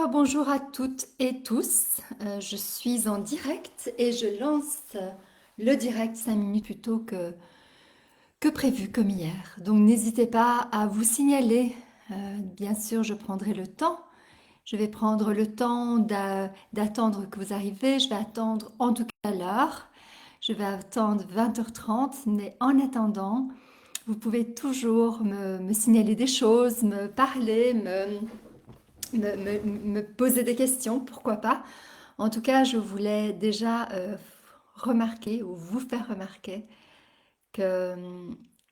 Alors bonjour à toutes et tous. Je suis en direct et je lance le direct 5 minutes plus tôt que prévu, comme hier. Donc n'hésitez pas à vous signaler. Bien sûr, je prendrai le temps. Je vais prendre le temps d'attendre que vous arrivez. Je vais attendre en tout cas l'heure. Je vais attendre 20h30, mais en attendant, vous pouvez toujours me signaler des choses, me parler, me poser des questions, pourquoi pas. En tout cas, je voulais déjà remarquer ou vous faire remarquer que,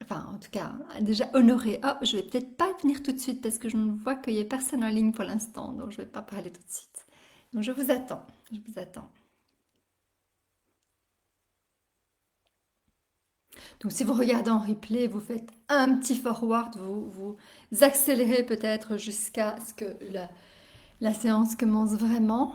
enfin, en tout cas, déjà honorer. Oh, je vais peut-être pas venir tout de suite parce que je ne vois qu'il n'y a personne en ligne pour l'instant, donc je ne vais pas parler tout de suite. Donc je vous attends, je vous attends. Donc si vous regardez en replay, vous faites un petit forward, vous accélérez peut-être jusqu'à ce que la séance commence vraiment.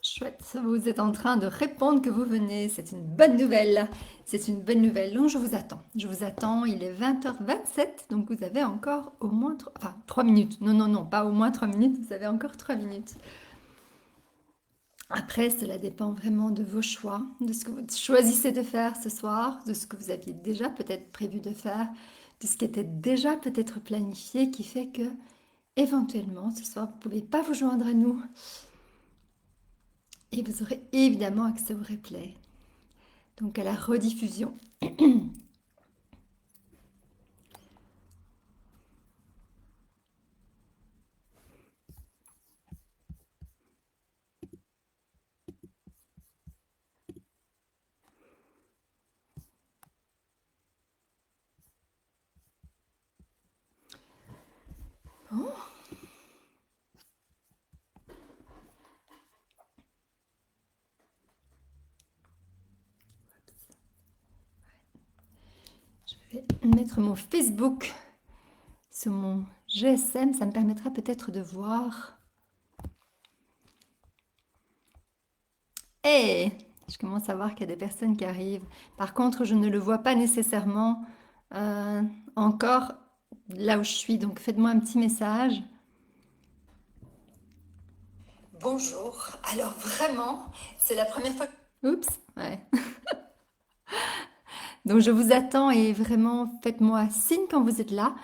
Chouette, vous êtes en train de répondre que vous venez, c'est une bonne nouvelle. C'est une bonne nouvelle, donc je vous attends. Je vous attends, il est 20h27, donc vous avez encore au moins 3 minutes. Non, non, non, pas au moins 3 minutes, vous avez encore 3 minutes. Après, cela dépend vraiment de vos choix, de ce que vous choisissez de faire ce soir, de ce que vous aviez déjà peut-être prévu de faire, de ce qui était déjà peut-être planifié, qui fait que éventuellement ce soir vous ne pouvez pas vous joindre à nous et vous aurez évidemment accès au replay. Donc à la rediffusion. Oh, je vais mettre mon Facebook sur mon GSM, ça me permettra peut-être de voir. Et je commence à voir qu'il y a des personnes qui arrivent. Par contre, je ne le vois pas nécessairement euh, encore là où je suis. Donc faites-moi un petit message. Bonjour. Alors vraiment, c'est la première fois. Oups, ouais. Donc je vous attends et vraiment faites-moi signe quand vous êtes là,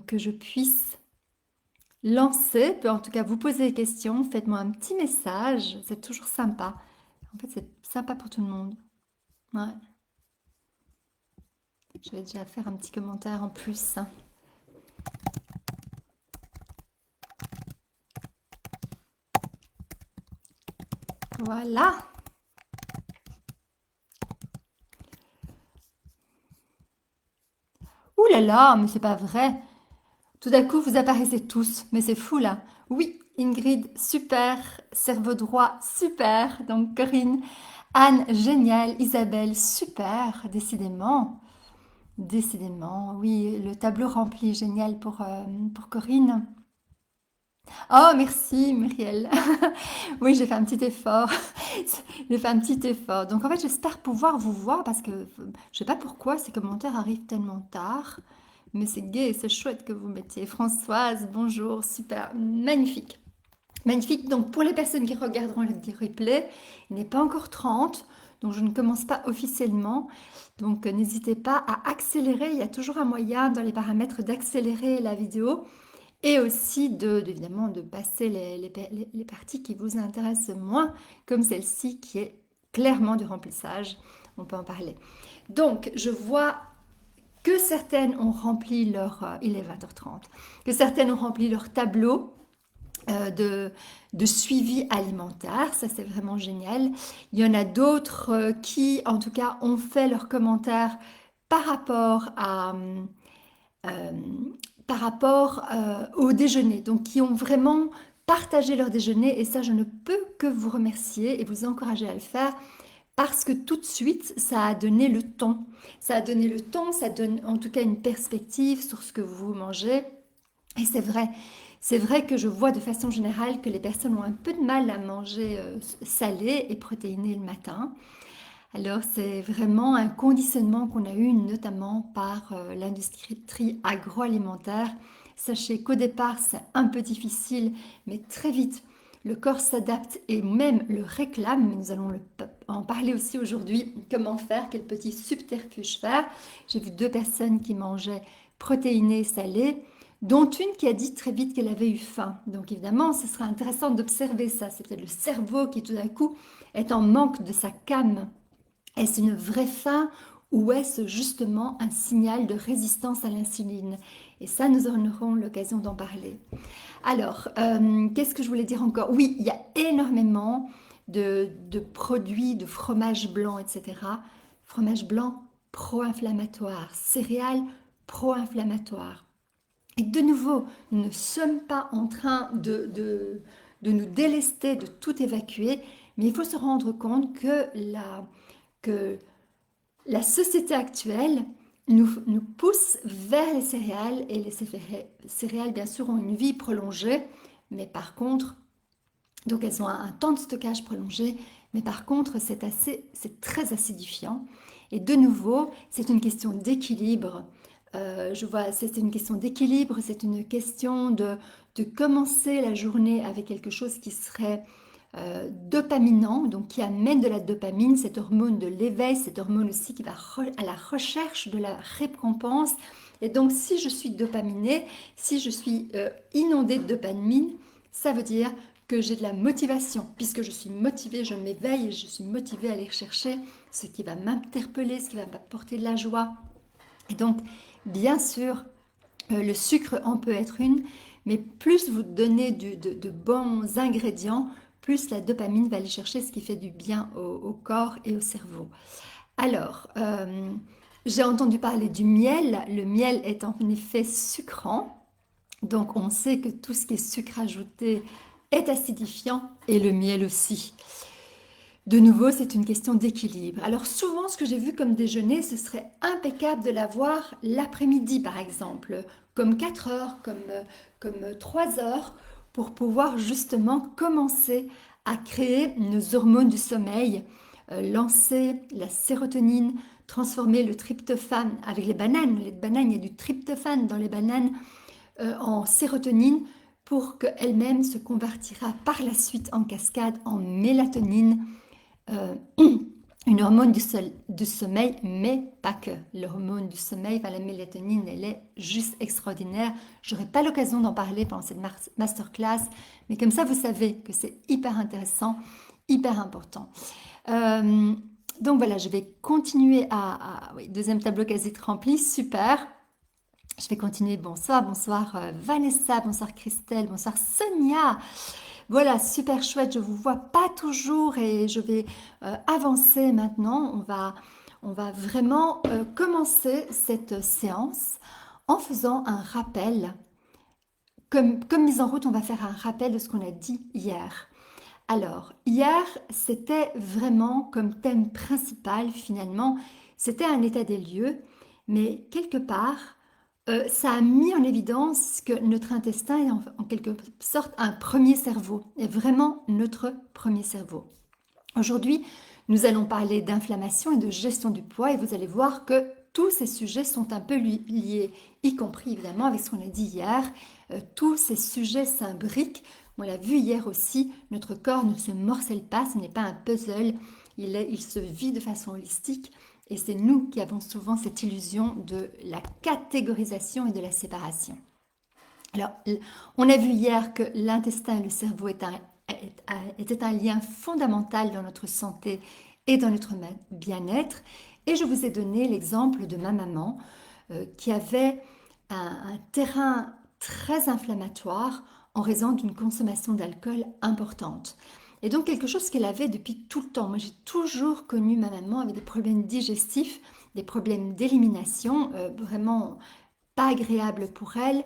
que je puisse lancer, peut en tout cas vous poser des questions, faites-moi un petit message, c'est toujours sympa. En fait, c'est sympa pour tout le monde. Ouais. Je vais déjà faire un petit commentaire en plus. Voilà. Ouh là là, mais c'est pas vrai. Tout d'un coup, vous apparaissez tous, mais c'est fou là. Oui, Ingrid, super. Cerveau droit, super. Donc Corinne, Anne, génial. Isabelle, super. Décidément. Décidément, oui, le tableau rempli, génial pour Corinne. Oh, merci, Muriel. Oui, j'ai fait un petit effort. J'ai fait un petit effort. Donc, en fait, j'espère pouvoir vous voir parce que je sais pas pourquoi ces commentaires arrivent tellement tard. Mais c'est gai, c'est chouette que vous mettiez. Françoise, bonjour, super, magnifique. Magnifique. Donc, pour les personnes qui regarderont le replay, il n'est pas encore 30. Donc, je ne commence pas officiellement. Donc, n'hésitez pas à accélérer. Il y a toujours un moyen dans les paramètres d'accélérer la vidéo et aussi évidemment de passer les parties qui vous intéressent moins, comme celle-ci qui est clairement du remplissage. On peut en parler. Donc, je vois que certaines ont rempli il est 20h30, que certaines ont rempli leur tableau de suivi alimentaire. Ça, c'est vraiment génial. Il y en a d'autres qui, en tout cas, ont fait leurs commentaires par rapport euh, par rapport au déjeuner, donc qui ont vraiment partagé leur déjeuner et ça je ne peux que vous remercier et vous encourager à le faire parce que tout de suite ça a donné le ton. Ça a donné le ton, ça donne en tout cas une perspective sur ce que vous mangez et c'est vrai que je vois de façon générale que les personnes ont un peu de mal à manger salé et protéiné le matin. Alors, c'est vraiment un conditionnement qu'on a eu notamment par l'industrie agroalimentaire. Sachez qu'au départ, c'est un peu difficile, mais très vite, le corps s'adapte et même le réclame. Mais nous allons en parler aussi aujourd'hui. Comment faire, quel petit subterfuge faire. J'ai vu 2 personnes qui mangeaient protéiné salé, dont une qui a dit très vite qu'elle avait eu faim. Donc évidemment, ce sera intéressant d'observer ça. C'est peut-être le cerveau qui tout d'un coup est en manque de sa came. Est-ce une vraie faim ou est-ce justement un signal de résistance à l'insuline? Et ça, nous en aurons l'occasion d'en parler. Alors, qu'est-ce que je voulais dire encore? Oui, il y a énormément de produits, de fromage blanc, etc. Fromage blanc pro-inflammatoire, céréales pro-inflammatoires. Et de nouveau, nous ne sommes pas en train de nous délester, de tout évacuer, mais il faut se rendre compte que la société actuelle nous pousse vers les céréales et les céréales, bien sûr, ont une vie prolongée, mais par contre, donc elles ont un temps de stockage prolongé, mais par contre, c'est très acidifiant. Et de nouveau, c'est une question d'équilibre. Je vois, c'est une question d'équilibre, c'est une question de commencer la journée avec quelque chose qui serait dopaminant, donc qui amène de la dopamine, cette hormone de l'éveil, cette hormone aussi qui va à la recherche de la récompense. Et donc, si je suis dopaminée, si je suis inondée de dopamine, ça veut dire que j'ai de la motivation. Puisque je suis motivée, je m'éveille et je suis motivée à aller chercher ce qui va m'interpeller, ce qui va m'apporter de la joie. Et donc, bien sûr, le sucre en peut être une, mais plus vous donnez de bons ingrédients, plus la dopamine va aller chercher ce qui fait du bien au corps et au cerveau. Alors, j'ai entendu parler du miel. Le miel est en effet sucrant. Donc, on sait que tout ce qui est sucre ajouté est acidifiant et le miel aussi. De nouveau, c'est une question d'équilibre. Alors souvent, ce que j'ai vu comme déjeuner, ce serait impeccable de l'avoir l'après-midi, par exemple, comme 4 heures, comme 3 heures, pour pouvoir justement commencer à créer nos hormones du sommeil, lancer la sérotonine, transformer le tryptophane avec les bananes. Les bananes, il y a du tryptophane dans les bananes en sérotonine pour qu'elle-même se convertira par la suite en cascade en mélatonine, euh, une hormone du sommeil, mais pas que. L'hormone du sommeil, la mélatonine, elle est juste extraordinaire. J'aurai pas l'occasion d'en parler pendant cette masterclass, mais comme ça, vous savez que c'est hyper intéressant, hyper important. Euh, donc voilà, je vais continuer oui, deuxième tableau quasi rempli, super. Je vais continuer. Bonsoir, bonsoir Vanessa, bonsoir Christelle, bonsoir Sonia. Voilà, super chouette, je vous vois pas toujours et je vais avancer maintenant. On va vraiment commencer cette séance en faisant un rappel. Comme mise en route, on va faire un rappel de ce qu'on a dit hier. Alors, hier, c'était vraiment comme thème principal finalement, c'était un état des lieux, mais quelque part, ça a mis en évidence que notre intestin est en quelque sorte un premier cerveau, est vraiment notre premier cerveau. Aujourd'hui, nous allons parler d'inflammation et de gestion du poids et vous allez voir que tous ces sujets sont un peu liés, y compris évidemment avec ce qu'on a dit hier. Tous ces sujets s'imbriquent. On l'a vu hier aussi, notre corps ne se morcelle pas, ce n'est pas un puzzle, il se vit de façon holistique. Et c'est nous qui avons souvent cette illusion de la catégorisation et de la séparation. Alors, on a vu hier que l'intestin et le cerveau étaient un lien fondamental dans notre santé et dans notre bien-être. Et je vous ai donné l'exemple de ma maman qui avait un terrain très inflammatoire en raison d'une consommation d'alcool importante. Et donc quelque chose qu'elle avait depuis tout le temps. Moi j'ai toujours connu ma maman avec des problèmes digestifs, des problèmes d'élimination, vraiment pas agréable pour elle.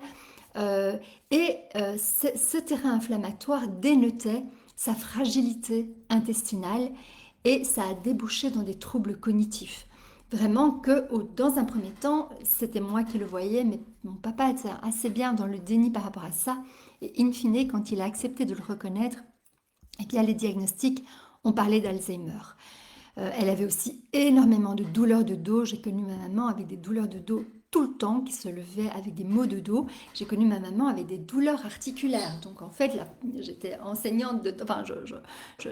Ce terrain inflammatoire dénotait sa fragilité intestinale et ça a débouché dans des troubles cognitifs. Vraiment que dans un premier temps, c'était moi qui le voyais, mais mon papa était assez bien dans le déni par rapport à ça. Et in fine, quand il a accepté de le reconnaître, et bien les diagnostics ont parlé d'Alzheimer. Elle avait aussi énormément de douleurs de dos. J'ai connu ma maman avec des douleurs de dos tout le temps, qui se levait avec des maux de dos. J'ai connu ma maman avec des douleurs articulaires. Donc en fait, j'étais enseignante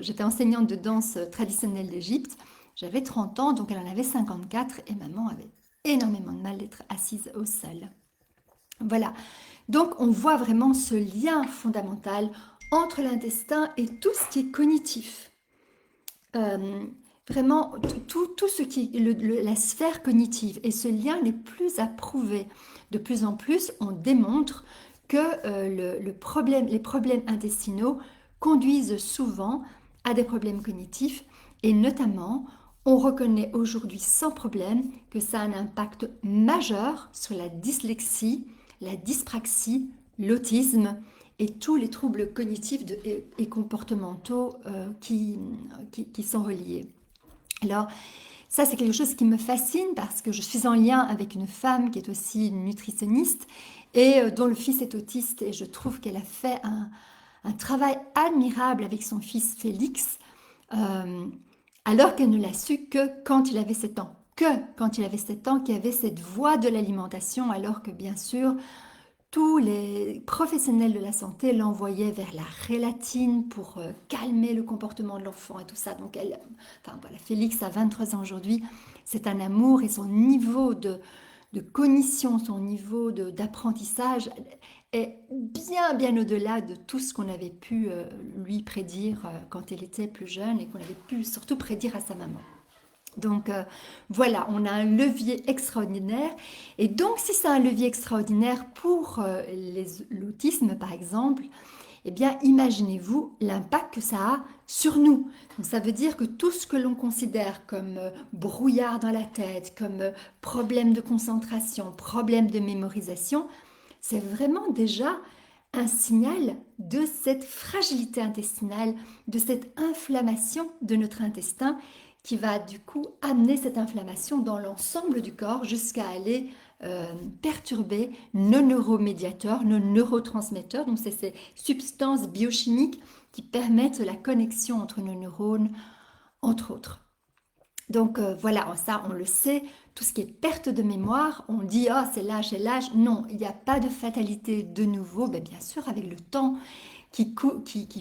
j'étais enseignante de danse traditionnelle d'Égypte. J'avais 30 ans, donc elle en avait 54 et maman avait énormément de mal d'être assise au sol. Voilà. Donc on voit vraiment ce lien fondamental entre l'intestin et tout ce qui est cognitif. Euh, Vraiment, tout ce qui est la sphère cognitive. Et ce lien n'est plus à prouver. De plus en plus, on démontre que les problèmes intestinaux conduisent souvent à des problèmes cognitifs. Et notamment, on reconnaît aujourd'hui sans problème que ça a un impact majeur sur la dyslexie, la dyspraxie, l'autisme et tous les troubles cognitifs et comportementaux qui sont reliés. Alors, ça, c'est quelque chose qui me fascine parce que je suis en lien avec une femme qui est aussi une nutritionniste et dont le fils est autiste. Et je trouve qu'elle a fait un travail admirable avec son fils Félix, euh, alors qu'elle ne l'a su que quand il avait 7 ans. Que quand il avait 7 ans, qu'il y avait cette voie de l'alimentation, alors que bien sûr, tous les professionnels de la santé l'envoyaient vers la rélatine pour calmer le comportement de l'enfant et tout ça. Donc enfin voilà, Félix a 23 ans aujourd'hui, c'est un amour et son niveau de cognition, son niveau d'apprentissage est bien bien au-delà de tout ce qu'on avait pu lui prédire quand il était plus jeune et qu'on avait pu surtout prédire à sa maman. Donc voilà, on a un levier extraordinaire. Et donc si c'est un levier extraordinaire pour l'autisme par exemple, eh bien imaginez-vous l'impact que ça a sur nous. Donc ça veut dire que tout ce que l'on considère comme brouillard dans la tête, comme problème de concentration, problème de mémorisation, c'est vraiment déjà un signal de cette fragilité intestinale, de cette inflammation de notre intestin qui va du coup amener cette inflammation dans l'ensemble du corps jusqu'à aller perturber nos neuromédiateurs, nos neurotransmetteurs. Donc c'est ces substances biochimiques qui permettent la connexion entre nos neurones, entre autres. Donc voilà, ça on le sait, tout ce qui est perte de mémoire, on dit ah c'est l'âge, c'est l'âge. Non, il n'y a pas de fatalité de nouveau. Ben, bien sûr, avec le temps qui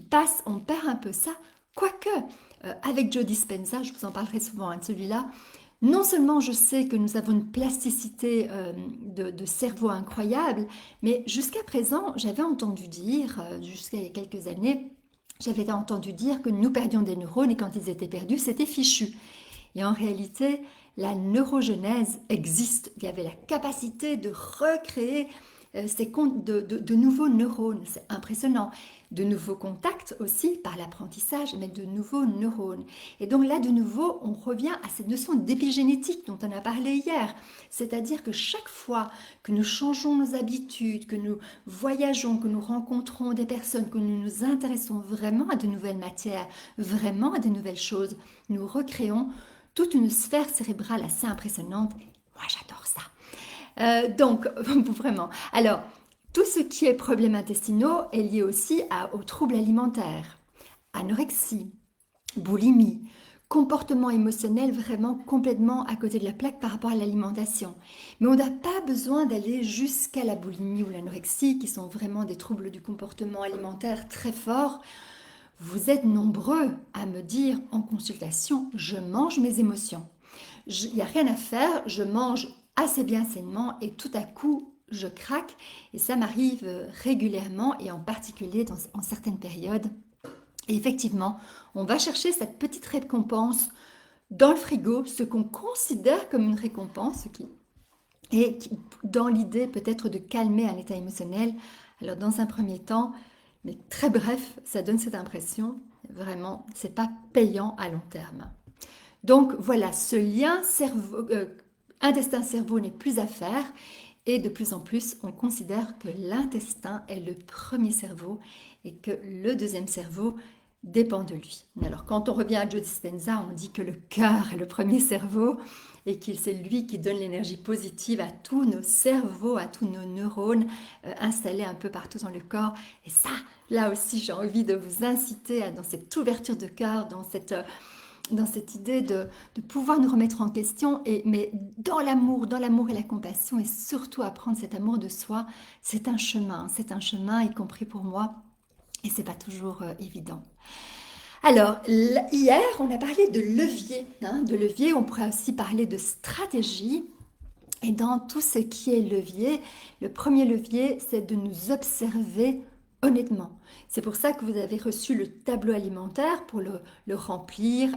passe, on perd un peu ça. Quoique, avec Joe Dispenza, je vous en parlerai souvent de celui-là, non seulement je sais que nous avons une plasticité de cerveau incroyable, mais jusqu'à présent, j'avais entendu dire, jusqu'à il y a quelques années, j'avais entendu dire que nous perdions des neurones et quand ils étaient perdus, c'était fichu. Et en réalité, la neurogenèse existe. Il y avait la capacité de recréer de nouveaux neurones. C'est impressionnant. De nouveaux contacts aussi par l'apprentissage, mais de nouveaux neurones. Et donc là, de nouveau, on revient à cette notion d'épigénétique dont on a parlé hier. C'est-à-dire que chaque fois que nous changeons nos habitudes, que nous voyageons, que nous rencontrons des personnes, que nous nous intéressons vraiment à de nouvelles matières, vraiment à de nouvelles choses, nous recréons toute une sphère cérébrale assez impressionnante. Moi, j'adore ça. Donc, vraiment. Alors, tout ce qui est problèmes intestinaux est lié aussi aux troubles alimentaires, anorexie, boulimie, comportement émotionnel vraiment complètement à côté de la plaque par rapport à l'alimentation. Mais on n'a pas besoin d'aller jusqu'à la boulimie ou l'anorexie, qui sont vraiment des troubles du comportement alimentaire très forts. Vous êtes nombreux à me dire en consultation, je mange mes émotions. Il n'y a rien à faire, je mange assez bien sainement et tout à coup, je craque. Et ça m'arrive régulièrement et en particulier en certaines périodes. Et effectivement, on va chercher cette petite récompense dans le frigo, ce qu'on considère comme une récompense, dans l'idée peut-être de calmer un état émotionnel. Alors dans un premier temps, mais très bref, ça donne cette impression, vraiment, c'est pas payant à long terme. Donc voilà, ce lien intestin-cerveau n'est plus à faire Et de plus en plus, on considère que l'intestin est le premier cerveau et que le deuxième cerveau dépend de lui. Alors quand on revient à Joe Dispenza, on dit que le cœur est le premier cerveau et qu'il c'est lui qui donne l'énergie positive à tous nos cerveaux, à tous nos neurones installés un peu partout dans le corps. Et ça, là aussi, j'ai envie de vous inciter dans cette ouverture de cœur, dans cette idée de pouvoir nous remettre en question, mais dans l'amour et la compassion, et surtout apprendre cet amour de soi. C'est un chemin, y compris pour moi, et c'est pas toujours évident. Alors, hier, on a parlé de levier, hein, de levier, on pourrait aussi parler de stratégie. Et dans tout ce qui est levier, le premier levier, c'est de nous observer honnêtement. C'est pour ça que vous avez reçu le tableau alimentaire pour le remplir,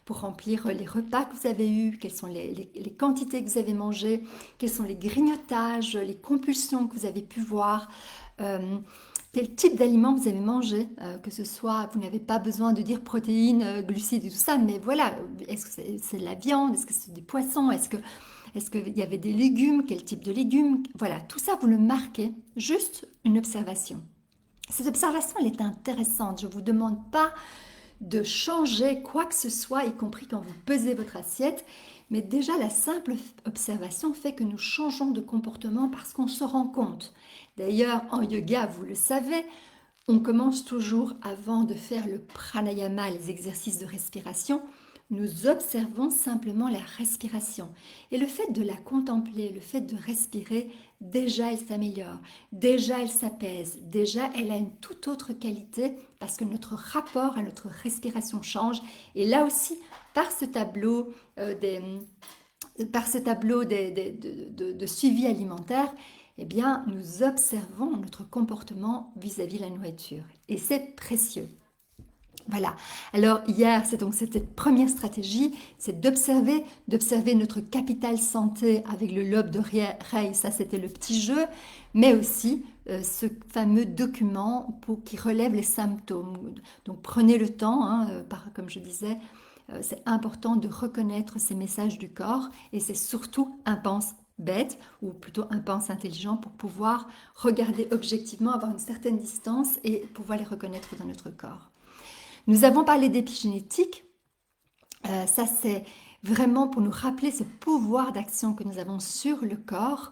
pour remplir les repas que vous avez eus, quelles sont les quantités que vous avez mangées, quels sont les grignotages, les compulsions que vous avez pu voir. euh, quel type d'aliments vous avez mangé, que ce soit, vous n'avez pas besoin de dire protéines, glucides et tout ça, mais voilà, est-ce que c'est de la viande, est-ce que c'est des poissons, est-ce qu'il y avait des légumes, quel type de légumes, voilà, tout ça vous le marquez, juste une observation. Cette observation, elle est intéressante, je ne vous demande pas de changer quoi que ce soit, y compris quand vous pesez votre assiette, mais déjà la simple observation fait que nous changeons de comportement parce qu'on se rend compte. D'ailleurs, en yoga, vous le savez, on commence toujours avant de faire le pranayama, les exercices de respiration. Nous observons simplement la respiration. Et le fait de la contempler, le fait de respirer, déjà elle s'améliore, déjà elle s'apaise, déjà elle a une toute autre qualité parce que notre rapport à notre respiration change. Et là aussi, par ce tableau, de suivi alimentaire, eh bien, nous observons notre comportement vis-à-vis de la nourriture. Et c'est précieux. Voilà. Alors hier, c'est donc cette première stratégie, c'est d'observer notre capital santé avec le lobe de Rey, ça c'était le petit jeu, mais aussi ce fameux document qui relève les symptômes. Donc prenez le temps, hein, comme je disais, c'est important de reconnaître ces messages du corps et c'est surtout un pense bête ou plutôt un pense intelligent pour pouvoir regarder objectivement, avoir une certaine distance et pouvoir les reconnaître dans notre corps. Nous avons parlé d'épigénétique. Ça, c'est vraiment pour nous rappeler ce pouvoir d'action que nous avons sur le corps.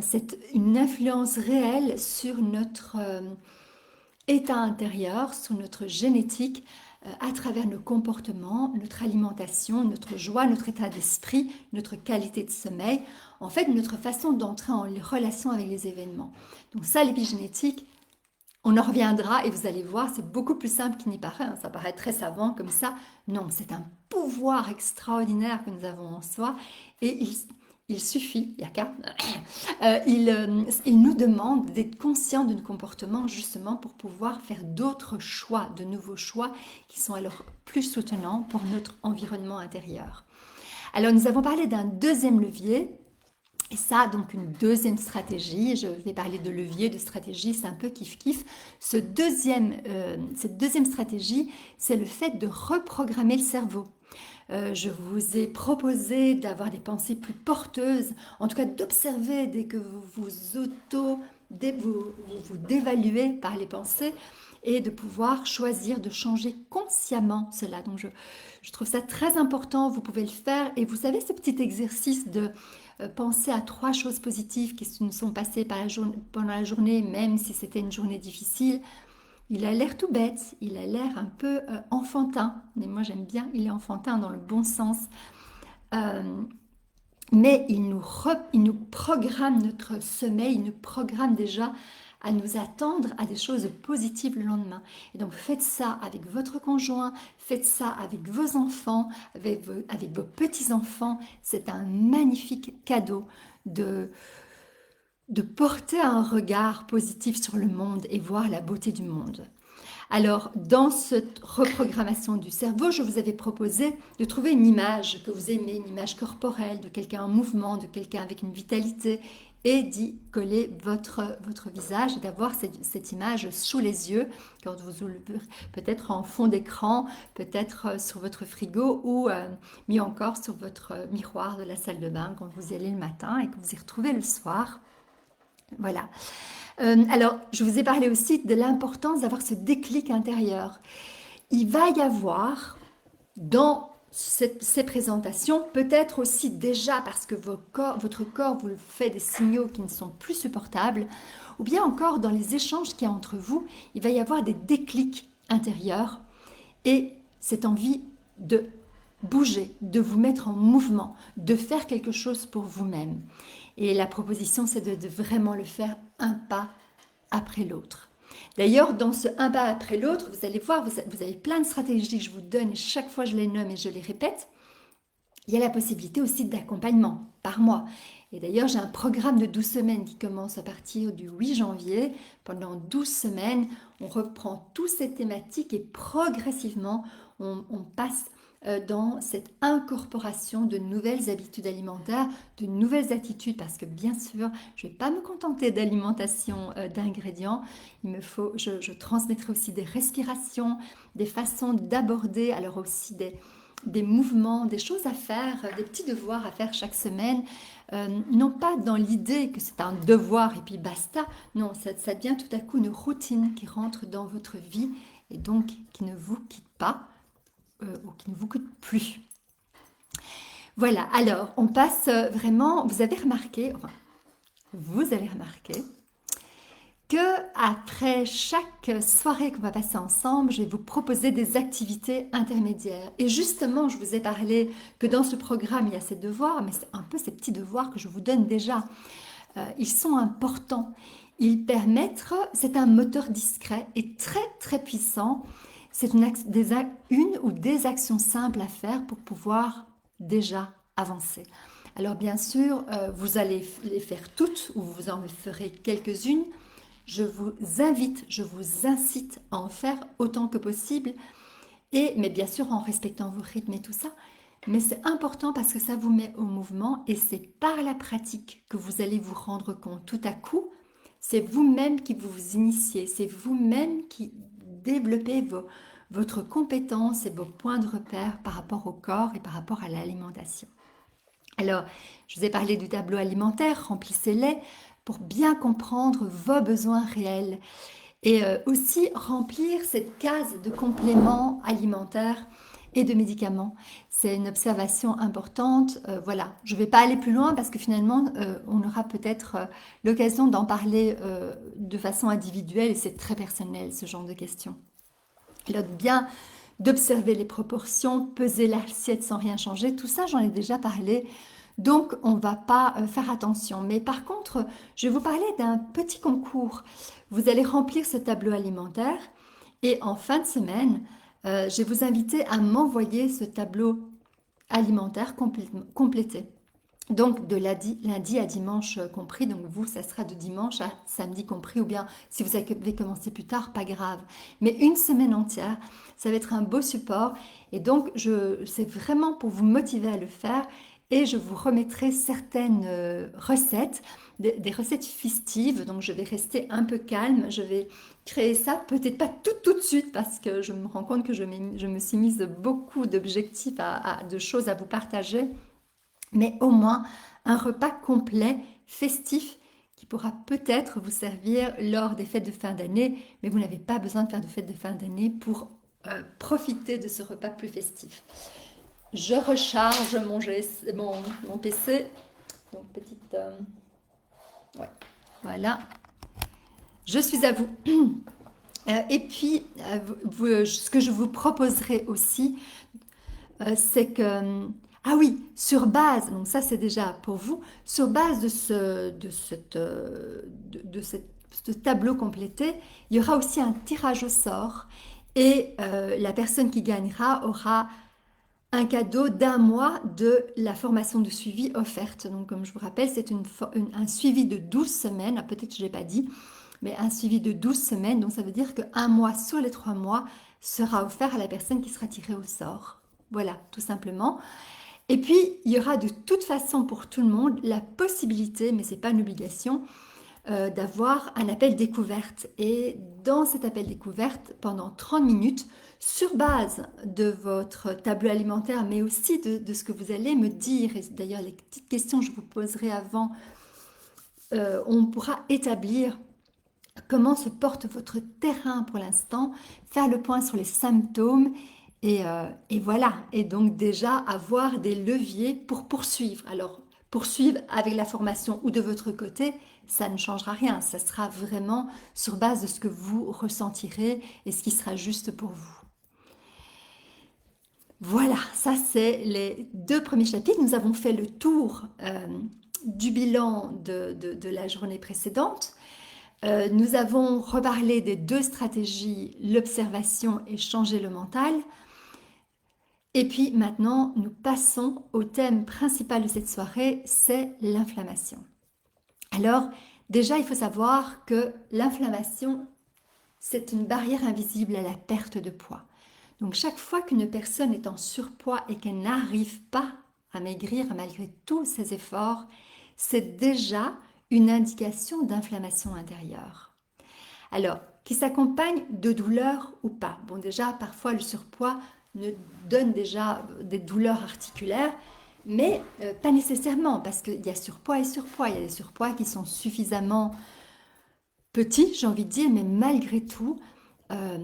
C'est une influence réelle sur notre état intérieur, sur notre génétique, à travers nos comportements, notre alimentation, notre joie, notre état d'esprit, notre qualité de sommeil, en fait, notre façon d'entrer en relation avec les événements. Donc ça, l'épigénétique, on en reviendra et vous allez voir, c'est beaucoup plus simple qu'il n'y paraît. Hein. Ça paraît très savant comme ça. Non, c'est un pouvoir extraordinaire que nous avons en soi et il suffit, il n'y a qu'à, il nous demande d'être conscient de nos comportements justement pour pouvoir faire d'autres choix, de nouveaux choix qui sont alors plus soutenants pour notre environnement intérieur. Alors nous avons parlé d'un deuxième levier. Et ça, donc une deuxième stratégie, je vais parler de levier, de stratégie, c'est un peu kiff-kiff. Cette deuxième stratégie, c'est le fait de reprogrammer le cerveau. Je vous ai proposé d'avoir des pensées plus porteuses, en tout cas d'observer dès que vous dévaluez par les pensées et de pouvoir choisir de changer consciemment cela. Donc je trouve ça très important, vous pouvez le faire et vous savez ce petit exercice de penser à 3 choses positives qui nous sont passées pendant la journée, même si c'était une journée difficile. Il a l'air tout bête, il a l'air un peu enfantin, mais moi j'aime bien, il est enfantin dans le bon sens. Euh, mais il nous programme notre sommeil, il nous programme déjà à nous attendre à des choses positives le lendemain. Et donc faites ça avec votre conjoint, faites ça avec vos enfants, avec vos petits-enfants. C'est un magnifique cadeau de porter un regard positif sur le monde et voir la beauté du monde. Alors, dans cette reprogrammation du cerveau, je vous avais proposé de trouver une image que vous aimez, une image corporelle de quelqu'un en mouvement, de quelqu'un avec une vitalité, et d'y coller votre visage et d'avoir cette image sous les yeux quand vous ouvrez, peut-être en fond d'écran, peut-être sur votre frigo ou mis encore sur votre miroir de la salle de bain quand vous y allez le matin et que vous y retrouvez le soir. Voilà. Alors, je vous ai parlé aussi de l'importance d'avoir ce déclic intérieur. Il va y avoir dans ces présentations, peut-être aussi déjà parce que votre corps vous fait des signaux qui ne sont plus supportables, ou bien encore dans les échanges qu'il y a entre vous, il va y avoir des déclics intérieurs et cette envie de bouger, de vous mettre en mouvement, de faire quelque chose pour vous-même. Et la proposition, c'est de vraiment le faire un pas après l'autre. D'ailleurs, dans ce un pas après l'autre, vous allez voir, vous avez plein de stratégies que je vous donne et chaque fois je les nomme et je les répète. Il y a la possibilité aussi d'accompagnement par mois. Et d'ailleurs, j'ai un programme de 12 semaines qui commence à partir du 8 janvier. Pendant 12 semaines, on reprend toutes ces thématiques et progressivement, on passe dans cette incorporation de nouvelles habitudes alimentaires, de nouvelles attitudes, parce que bien sûr, je ne vais pas me contenter d'alimentation d'ingrédients. Je transmettrai aussi des respirations, des façons d'aborder, alors aussi des mouvements, des choses à faire, des petits devoirs à faire chaque semaine, non pas dans l'idée que c'est un devoir et puis basta, non, ça devient tout à coup une routine qui rentre dans votre vie et donc qui ne vous quitte pas ou qui ne vous quitte plus. Voilà, alors on passe vraiment, vous avez remarqué que après chaque soirée qu'on va passer ensemble, je vais vous proposer des activités intermédiaires. Et justement, je vous ai parlé que dans ce programme, il y a ces devoirs, mais c'est un peu ces petits devoirs que je vous donne déjà. Ils sont importants. Ils permettent, c'est un moteur discret et très très puissant. C'est une ou des actions simples à faire pour pouvoir déjà avancer. Alors bien sûr, vous allez les faire toutes ou vous en ferez quelques-unes. Je vous invite, je vous incite à en faire autant que possible, mais bien sûr en respectant vos rythmes et tout ça. Mais c'est important parce que ça vous met au mouvement et c'est par la pratique que vous allez vous rendre compte. Tout à coup, c'est vous-même qui vous initiez, c'est vous-même qui développez votre compétence et vos points de repère par rapport au corps et par rapport à l'alimentation. Alors, je vous ai parlé du tableau alimentaire, remplissez-les pour bien comprendre vos besoins réels et aussi remplir cette case de compléments alimentaires et de médicaments. C'est une observation importante. Voilà, je ne vais pas aller plus loin parce que finalement, on aura peut-être l'occasion d'en parler de façon individuelle et c'est très personnel ce genre de questions. Alors, bien d'observer les proportions, peser l'assiette sans rien changer, tout ça j'en ai déjà parlé, donc on ne va pas faire attention. Mais par contre, je vais vous parler d'un petit concours. Vous allez remplir ce tableau alimentaire et en fin de semaine, je vais vous inviter à m'envoyer ce tableau alimentaire complété. Donc de lundi à dimanche compris, donc vous, ça sera de dimanche à samedi compris, ou bien si vous avez commencé plus tard, pas grave. Mais une semaine entière, ça va être un beau support et donc c'est vraiment pour vous motiver à le faire et je vous remettrai certaines recettes, des recettes festives, donc je vais rester un peu calme, je vais créer ça, peut-être pas tout de suite parce que je me rends compte que je me suis mise beaucoup d'objectifs, de choses à vous partager mais au moins un repas complet, festif, qui pourra peut-être vous servir lors des fêtes de fin d'année, mais vous n'avez pas besoin de faire de fêtes de fin d'année pour profiter de ce repas plus festif. Je recharge mon PC. Donc petite... ouais, voilà. Je suis à vous. Et puis, ce que je vous proposerai aussi, c'est que ah oui, sur base, donc ça c'est déjà pour vous, sur base ce tableau complété, il y aura aussi un tirage au sort et la personne qui gagnera aura un cadeau d'un mois de la formation de suivi offerte. Donc comme je vous rappelle, c'est un suivi de 12 semaines, ah, peut-être que je ne l'ai pas dit, mais un suivi de 12 semaines, donc ça veut dire qu'un mois sur les 3 mois sera offert à la personne qui sera tirée au sort. Voilà, tout simplement. Et puis, il y aura de toute façon pour tout le monde la possibilité, mais ce n'est pas une obligation, d'avoir un appel découverte. Et dans cet appel découverte, pendant 30 minutes, sur base de votre tableau alimentaire, mais aussi de ce que vous allez me dire, et d'ailleurs les petites questions que je vous poserai avant on pourra établir comment se porte votre terrain pour l'instant, faire le point sur les symptômes et voilà. Et donc déjà avoir des leviers pour poursuivre. Alors poursuivre avec la formation ou de votre côté, ça ne changera rien. Ça sera vraiment sur base de ce que vous ressentirez et ce qui sera juste pour vous. Voilà, ça c'est les deux premiers chapitres. Nous avons fait le tour du bilan de la journée précédente. Nous avons reparlé des deux stratégies, l'observation et changer le mental. Et puis maintenant, nous passons au thème principal de cette soirée, c'est l'inflammation. Alors, déjà, il faut savoir que l'inflammation, c'est une barrière invisible à la perte de poids. Donc, chaque fois qu'une personne est en surpoids et qu'elle n'arrive pas à maigrir malgré tous ses efforts, c'est déjà une indication d'inflammation intérieure. Alors, qui s'accompagne de douleurs ou pas. Bon, déjà, parfois, le surpoids nous donne déjà des douleurs articulaires, mais pas nécessairement, parce qu'il y a surpoids et surpoids. Il y a des surpoids qui sont suffisamment petits, j'ai envie de dire, mais malgré tout, euh,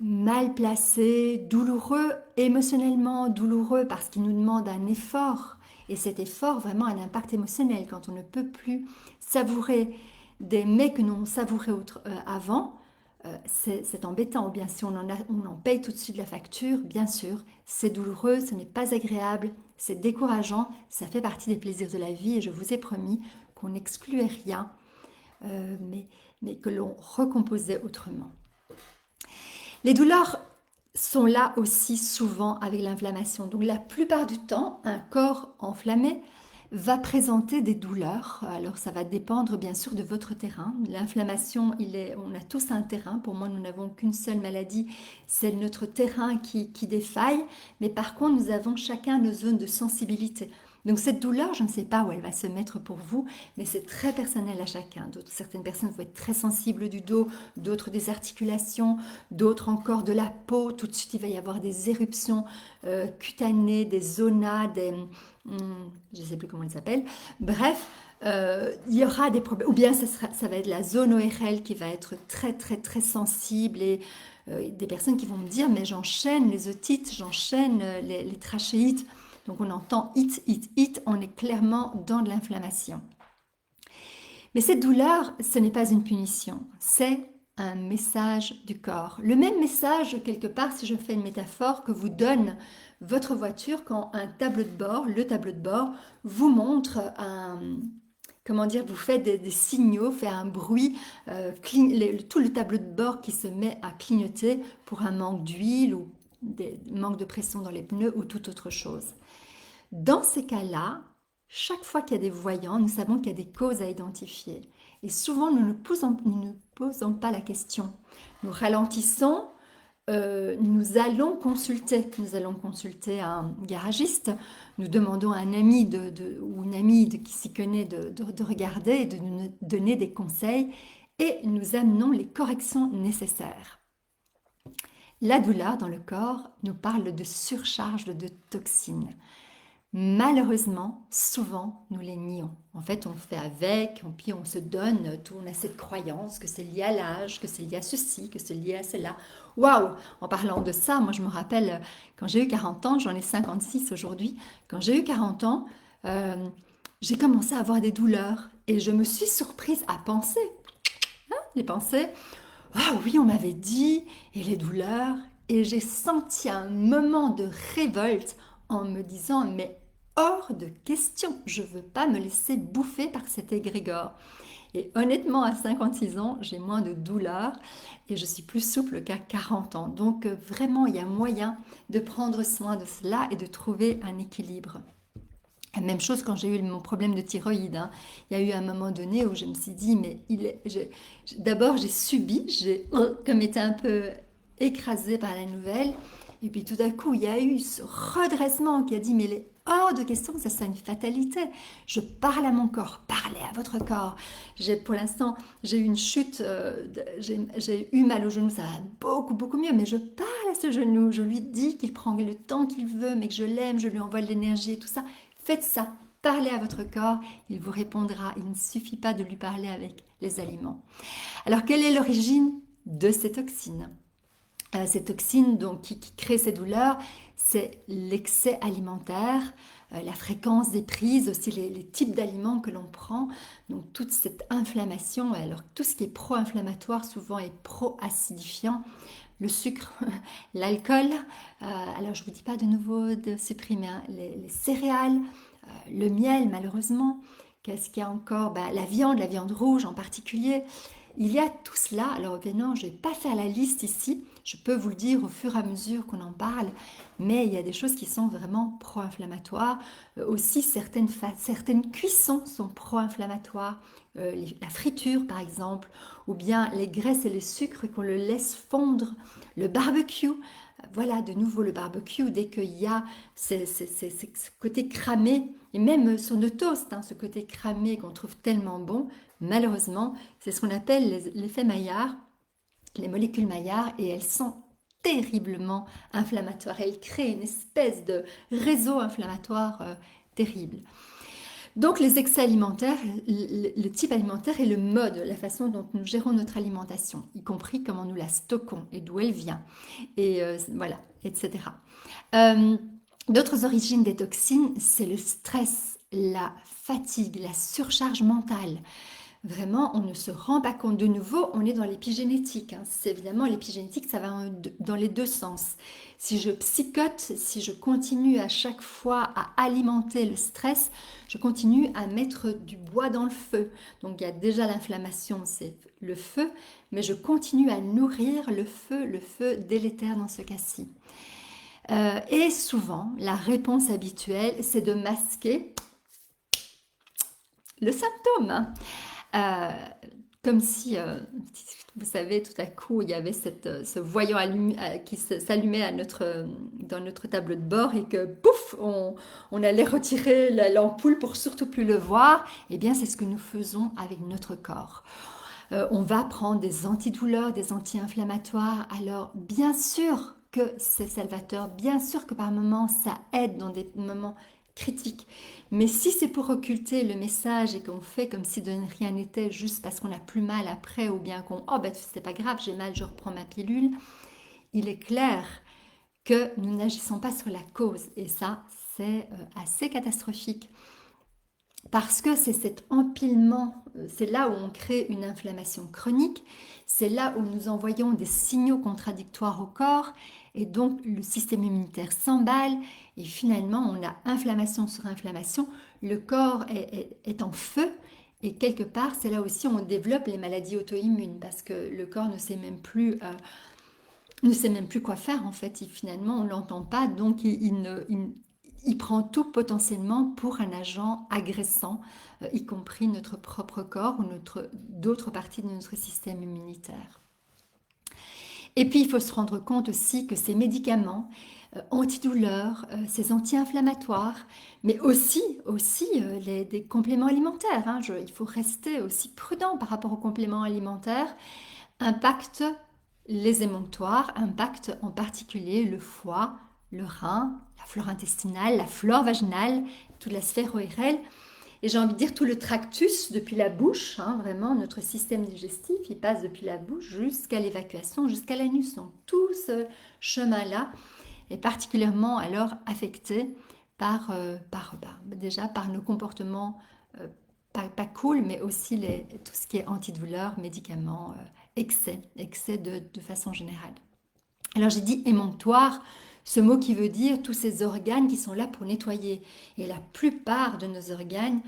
mal placés, douloureux, émotionnellement douloureux, parce qu'ils nous demandent un effort. Et cet effort, vraiment, a un impact émotionnel. Quand on ne peut plus savourer des mets que l'on savourait avant, c'est embêtant. Ou bien si on en paye tout de suite la facture, bien sûr, c'est douloureux, ce n'est pas agréable, c'est décourageant, ça fait partie des plaisirs de la vie et je vous ai promis qu'on n'excluait rien, mais que l'on recomposait autrement. Les douleurs sont là aussi souvent avec l'inflammation. Donc la plupart du temps, un corps enflammé va présenter des douleurs. Alors ça va dépendre bien sûr de votre terrain. L'inflammation, on a tous un terrain. Pour moi, nous n'avons qu'une seule maladie, c'est notre terrain qui défaille. Mais par contre, nous avons chacun nos zones de sensibilité. Donc cette douleur, je ne sais pas où elle va se mettre pour vous, mais c'est très personnel à chacun. Certaines personnes vont être très sensibles du dos, d'autres des articulations, d'autres encore de la peau. Tout de suite, il va y avoir des éruptions cutanées, des zonas, je ne sais plus comment elles s'appellent. Bref, il y aura des problèmes. Ou bien ça va être la zone ORL qui va être très très très sensible et des personnes qui vont me dire mais j'enchaîne les otites, j'enchaîne les trachéites. Donc on entend hit, hit, hit, on est clairement dans de l'inflammation. Mais cette douleur, ce n'est pas une punition, c'est un message du corps. Le même message, quelque part, si je fais une métaphore, que vous donne votre voiture quand un tableau de bord, le tableau de bord, vous montre comment dire, vous faites des signaux, fait un bruit, tout le tableau de bord qui se met à clignoter pour un manque d'huile ou des manques de pression dans les pneus ou toute autre chose. Dans ces cas-là, chaque fois qu'il y a des voyants, nous savons qu'il y a des causes à identifier. Et souvent, nous ne posons pas la question. Nous ralentissons, nous allons consulter un garagiste, nous demandons à un ami ou une amie qui s'y connaît de regarder et de nous donner des conseils et nous amenons les corrections nécessaires. La douleur dans le corps nous parle de surcharge de toxines. Malheureusement, souvent, nous les nions. En fait, on fait avec, puis on se donne, on a cette croyance que c'est lié à l'âge, que c'est lié à ceci, que c'est lié à cela. Waouh! En parlant de ça, moi je me rappelle, quand j'ai eu 40 ans, j'en ai 56 aujourd'hui, quand j'ai eu 40 ans, j'ai commencé à avoir des douleurs et je me suis surprise à penser, j'ai pensé, ah oui, on m'avait dit, et les douleurs, et j'ai senti un moment de révolte en me disant, mais hors de question, je ne veux pas me laisser bouffer par cet égrégore. Et honnêtement, à 56 ans, j'ai moins de douleurs et je suis plus souple qu'à 40 ans. Donc vraiment, il y a moyen de prendre soin de cela et de trouver un équilibre. Même chose quand j'ai eu mon problème de thyroïde. Hein. Il y a eu un moment donné où je me suis dit, mais d'abord j'ai subi, j'ai comme été un peu écrasée par la nouvelle. Et puis tout à coup, il y a eu ce redressement qui a dit, mais il est hors de question que ça soit une fatalité. Je parle à mon corps, parlez à votre corps. Pour l'instant, j'ai eu une chute, j'ai eu mal au genou, ça va beaucoup, beaucoup mieux, mais je parle à ce genou, je lui dis qu'il prend le temps qu'il veut, mais que je l'aime, je lui envoie de l'énergie et tout ça. Faites ça, Parlez à votre corps, il vous répondra. Il ne suffit pas de lui parler avec les aliments. Alors, quelle est l'origine de ces toxines? Ces toxines donc, qui créent ces douleurs, c'est l'excès alimentaire, la fréquence des prises, aussi les types d'aliments que l'on prend, donc toute cette inflammation. Alors tout ce qui est pro-inflammatoire souvent est pro-acidifiant, le sucre, l'alcool, alors je ne vous dis pas de nouveau de supprimer hein, les céréales, le miel malheureusement, qu'est-ce qu'il y a encore? La viande rouge en particulier. Il y a tout cela, alors évidemment je ne vais pas faire la liste ici, je peux vous le dire au fur et à mesure qu'on en parle, mais il y a des choses qui sont vraiment pro-inflammatoires. Aussi certaines cuissons sont pro-inflammatoires, la friture par exemple, ou bien les graisses et les sucres qu'on le laisse fondre, le barbecue. Voilà, de nouveau le barbecue, dès qu'il y a ce côté cramé, et même sur le toast, hein, ce côté cramé qu'on trouve tellement bon, malheureusement, c'est ce qu'on appelle l'effet Maillard, les molécules Maillard, et elles sont terriblement inflammatoires. Elles créent une espèce de réseau inflammatoire terrible. Donc les excès alimentaires, le type alimentaire et le mode, la façon dont nous gérons notre alimentation, y compris comment nous la stockons et d'où elle vient, et voilà, etc. D'autres origines des toxines, c'est le stress, la fatigue, la surcharge mentale. Vraiment, on ne se rend pas compte. De nouveau, on est dans l'épigénétique. Hein. C'est évidemment l'épigénétique, ça va dans les deux sens. Si je psychote, si je continue à chaque fois à alimenter le stress, je continue à mettre du bois dans le feu. Donc il y a déjà l'inflammation, c'est le feu, mais je continue à nourrir le feu délétère dans ce cas-ci. Et souvent, la réponse habituelle, c'est de masquer le symptôme. Hein. Comme si, vous savez, tout à coup, il y avait ce voyant qui s'allumait dans notre tableau de bord et que, pouf, on allait retirer l'ampoule pour surtout plus le voir. Eh bien, c'est ce que nous faisons avec notre corps. On va prendre des antidouleurs, des anti-inflammatoires. Alors, bien sûr que c'est salvateur, bien sûr que par moments, ça aide dans des moments critiques. Mais si c'est pour occulter le message et qu'on fait comme si de rien n'était juste parce qu'on a plus mal après ou bien oh ben c'est pas grave, j'ai mal, je reprends ma pilule, il est clair que nous n'agissons pas sur la cause et ça c'est assez catastrophique parce que c'est cet empilement, c'est là où on crée une inflammation chronique, c'est là où nous envoyons des signaux contradictoires au corps et donc le système immunitaire s'emballe et finalement on a inflammation sur inflammation, le corps est en feu et quelque part c'est là aussi où on développe les maladies auto-immunes parce que le corps ne sait même plus quoi faire en fait, finalement on ne l'entend pas donc il prend tout potentiellement pour un agent agressant, y compris notre propre corps ou d'autres parties de notre système immunitaire. Et puis, il faut se rendre compte aussi que ces médicaments antidouleurs, ces anti-inflammatoires, mais aussi des compléments alimentaires. Hein, il faut rester aussi prudent par rapport aux compléments alimentaires, impactent les émonctoires, impactent en particulier le foie, le rein, la flore intestinale, la flore vaginale, toute la sphère ORL. Et j'ai envie de dire tout le tractus depuis la bouche, hein, vraiment notre système digestif, il passe depuis la bouche jusqu'à l'évacuation, jusqu'à l'anus. Donc tout ce chemin-là est particulièrement alors affecté déjà par nos comportements pas cool, mais aussi tout ce qui est antidouleur, médicaments, excès de façon générale. Alors j'ai dit émonctoire, ce mot qui veut dire tous ces organes qui sont là pour nettoyer. Et la plupart de nos organes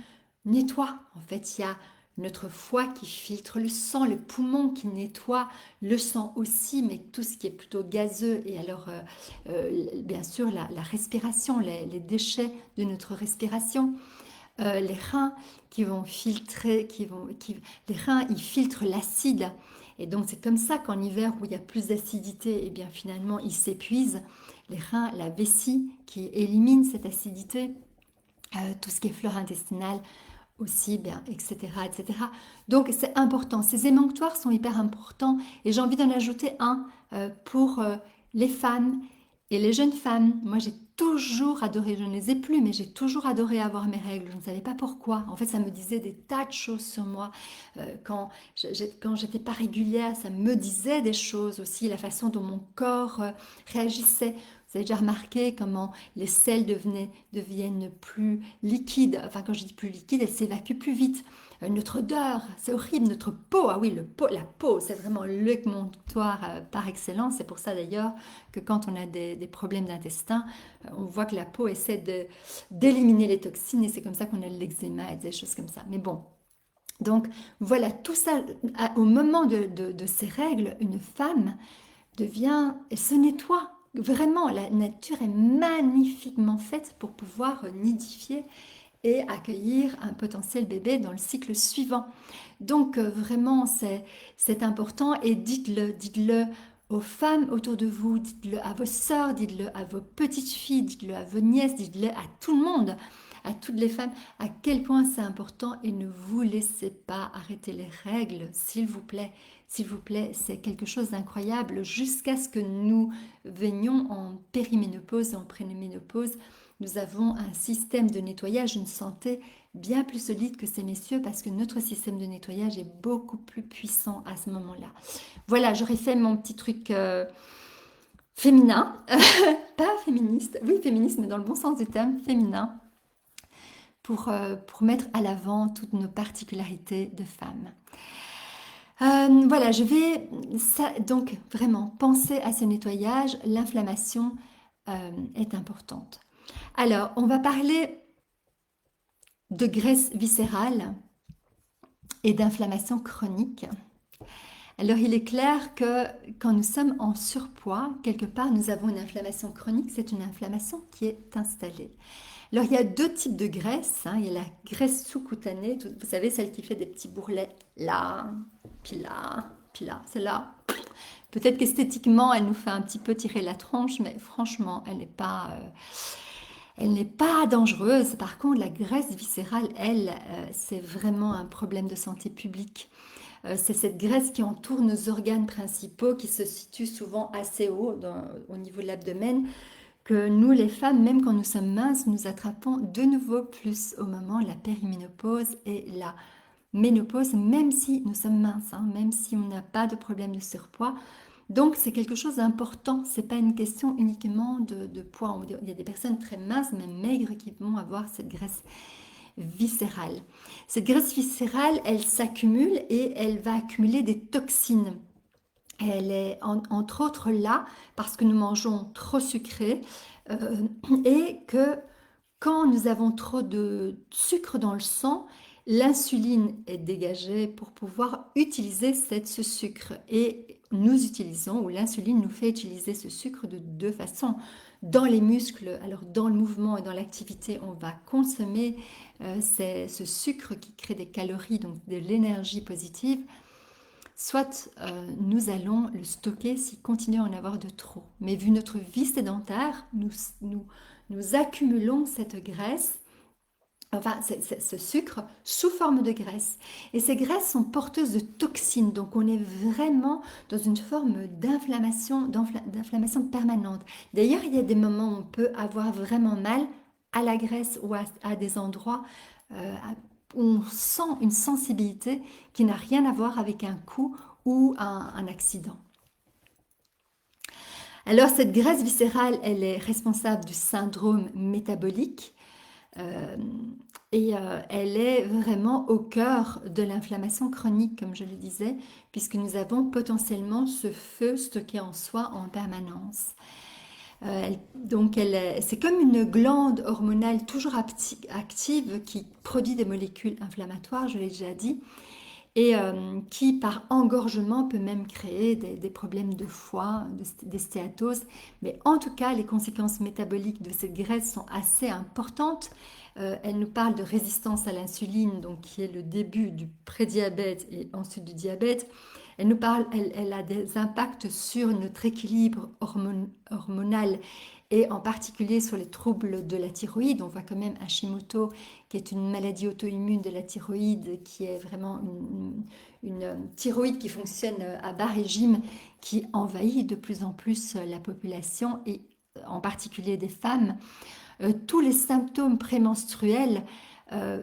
nettoient. En fait, il y a notre foie qui filtre le sang, le poumon qui nettoie le sang aussi, mais tout ce qui est plutôt gazeux. Et alors, bien sûr, la respiration, les déchets de notre respiration. Les reins qui vont filtrer, les reins, ils filtrent l'acide. Et donc, c'est comme ça qu'en hiver, où il y a plus d'acidité, et bien finalement, ils s'épuisent. Les reins, la vessie qui élimine cette acidité, tout ce qui est flore intestinale aussi, bien, etc., etc. Donc, c'est important. Ces émonctoires sont hyper importants. Et j'ai envie d'en ajouter un pour les femmes Et les jeunes femmes, moi j'ai toujours adoré, je ne les ai plus, mais j'ai toujours adoré avoir mes règles. Je ne savais pas pourquoi. En fait, ça me disait des tas de choses sur moi. Quand j'étais pas régulière, ça me disait des choses aussi, la façon dont mon corps réagissait. Vous avez déjà remarqué comment les selles deviennent plus liquides. Enfin, quand je dis plus liquides, elles s'évacuent plus vite. Notre odeur, c'est horrible. Notre peau, ah oui, la peau, c'est vraiment le montoire par excellence. C'est pour ça d'ailleurs que quand on a des problèmes d'intestin, on voit que la peau essaie d'éliminer les toxines et c'est comme ça qu'on a l'eczéma et des choses comme ça. Mais bon, donc voilà, tout ça, au moment de ces règles, une femme devient, elle se nettoie. Vraiment, la nature est magnifiquement faite pour pouvoir nidifier et accueillir un potentiel bébé dans le cycle suivant. Donc vraiment, c'est important et dites-le aux femmes autour de vous, dites-le à vos sœurs, dites-le à vos petites filles, dites-le à vos nièces, dites-le à tout le monde, à toutes les femmes, à quel point c'est important et ne vous laissez pas arrêter les règles, s'il vous plaît. S'il vous plaît, c'est quelque chose d'incroyable jusqu'à ce que nous venions en périménopause et en préménopause. Nous avons un système de nettoyage, une santé bien plus solide que ces messieurs parce que notre système de nettoyage est beaucoup plus puissant à ce moment-là. Voilà, j'aurais fait mon petit truc féminin, pas féministe, oui féministe mais dans le bon sens du terme, féminin, pour mettre à l'avant toutes nos particularités de femmes. Voilà, donc vraiment penser à ce nettoyage, l'inflammation est importante. Alors, on va parler de graisse viscérale et d'inflammation chronique. Alors il est clair que quand nous sommes en surpoids, quelque part nous avons une inflammation chronique, c'est une inflammation qui est installée. Alors il y a deux types de graisse, hein. Il y a la graisse sous-cutanée, vous savez celle qui fait des petits bourrelets là, puis là, puis là, celle-là. Peut-être qu'esthétiquement elle nous fait un petit peu tirer la tronche, mais franchement elle n'est pas dangereuse. Par contre, la graisse viscérale, elle, c'est vraiment un problème de santé publique. C'est cette graisse qui entoure nos organes principaux, qui se situe souvent assez haut au niveau de l'abdomen, que nous, les femmes, même quand nous sommes minces, nous attrapons de nouveau plus au moment de la périménopause et la ménopause, même si nous sommes minces, hein, même si on n'a pas de problème de surpoids. Donc c'est quelque chose d'important, c'est pas une question uniquement de poids. Il y a des personnes très minces, même maigres, qui vont avoir cette graisse viscérale. Cette graisse viscérale, elle s'accumule et elle va accumuler des toxines. Elle est entre autres là parce que nous mangeons trop sucré euh, et que quand nous avons trop de sucre dans le sang, l'insuline est dégagée pour pouvoir utiliser ce sucre. Et nous utilisons, ou l'insuline nous fait utiliser ce sucre de deux façons. Dans les muscles, alors dans le mouvement et dans l'activité, on va consommer ce sucre qui crée des calories, donc de l'énergie positive. Soit nous allons le stocker s'il continue à en avoir de trop. Mais vu notre vie sédentaire, nous accumulons cette graisse, enfin ce sucre, sous forme de graisse. Et ces graisses sont porteuses de toxines, donc on est vraiment dans une forme d'inflammation permanente. D'ailleurs, il y a des moments où on peut avoir vraiment mal à la graisse ou à des endroits où on sent une sensibilité qui n'a rien à voir avec un coup ou un accident. Alors cette graisse viscérale, elle est responsable du syndrome métabolique euh, elle est vraiment au cœur de l'inflammation chronique, comme je le disais, puisque nous avons potentiellement ce feu stocké en soi en permanence. C'est comme une glande hormonale toujours active qui produit des molécules inflammatoires, je l'ai déjà dit, et qui par engorgement peut même créer des problèmes de foie, des stéatoses. Mais en tout cas, les conséquences métaboliques de cette graisse sont assez importantes. Elle nous parle de résistance à l'insuline, donc qui est le début du prédiabète et ensuite du diabète. Elle a des impacts sur notre équilibre hormonal et en particulier sur les troubles de la thyroïde. On voit quand même Hashimoto, qui est une maladie auto-immune de la thyroïde, qui est vraiment une thyroïde qui fonctionne à bas régime, qui envahit de plus en plus la population et en particulier des femmes, tous les symptômes prémenstruels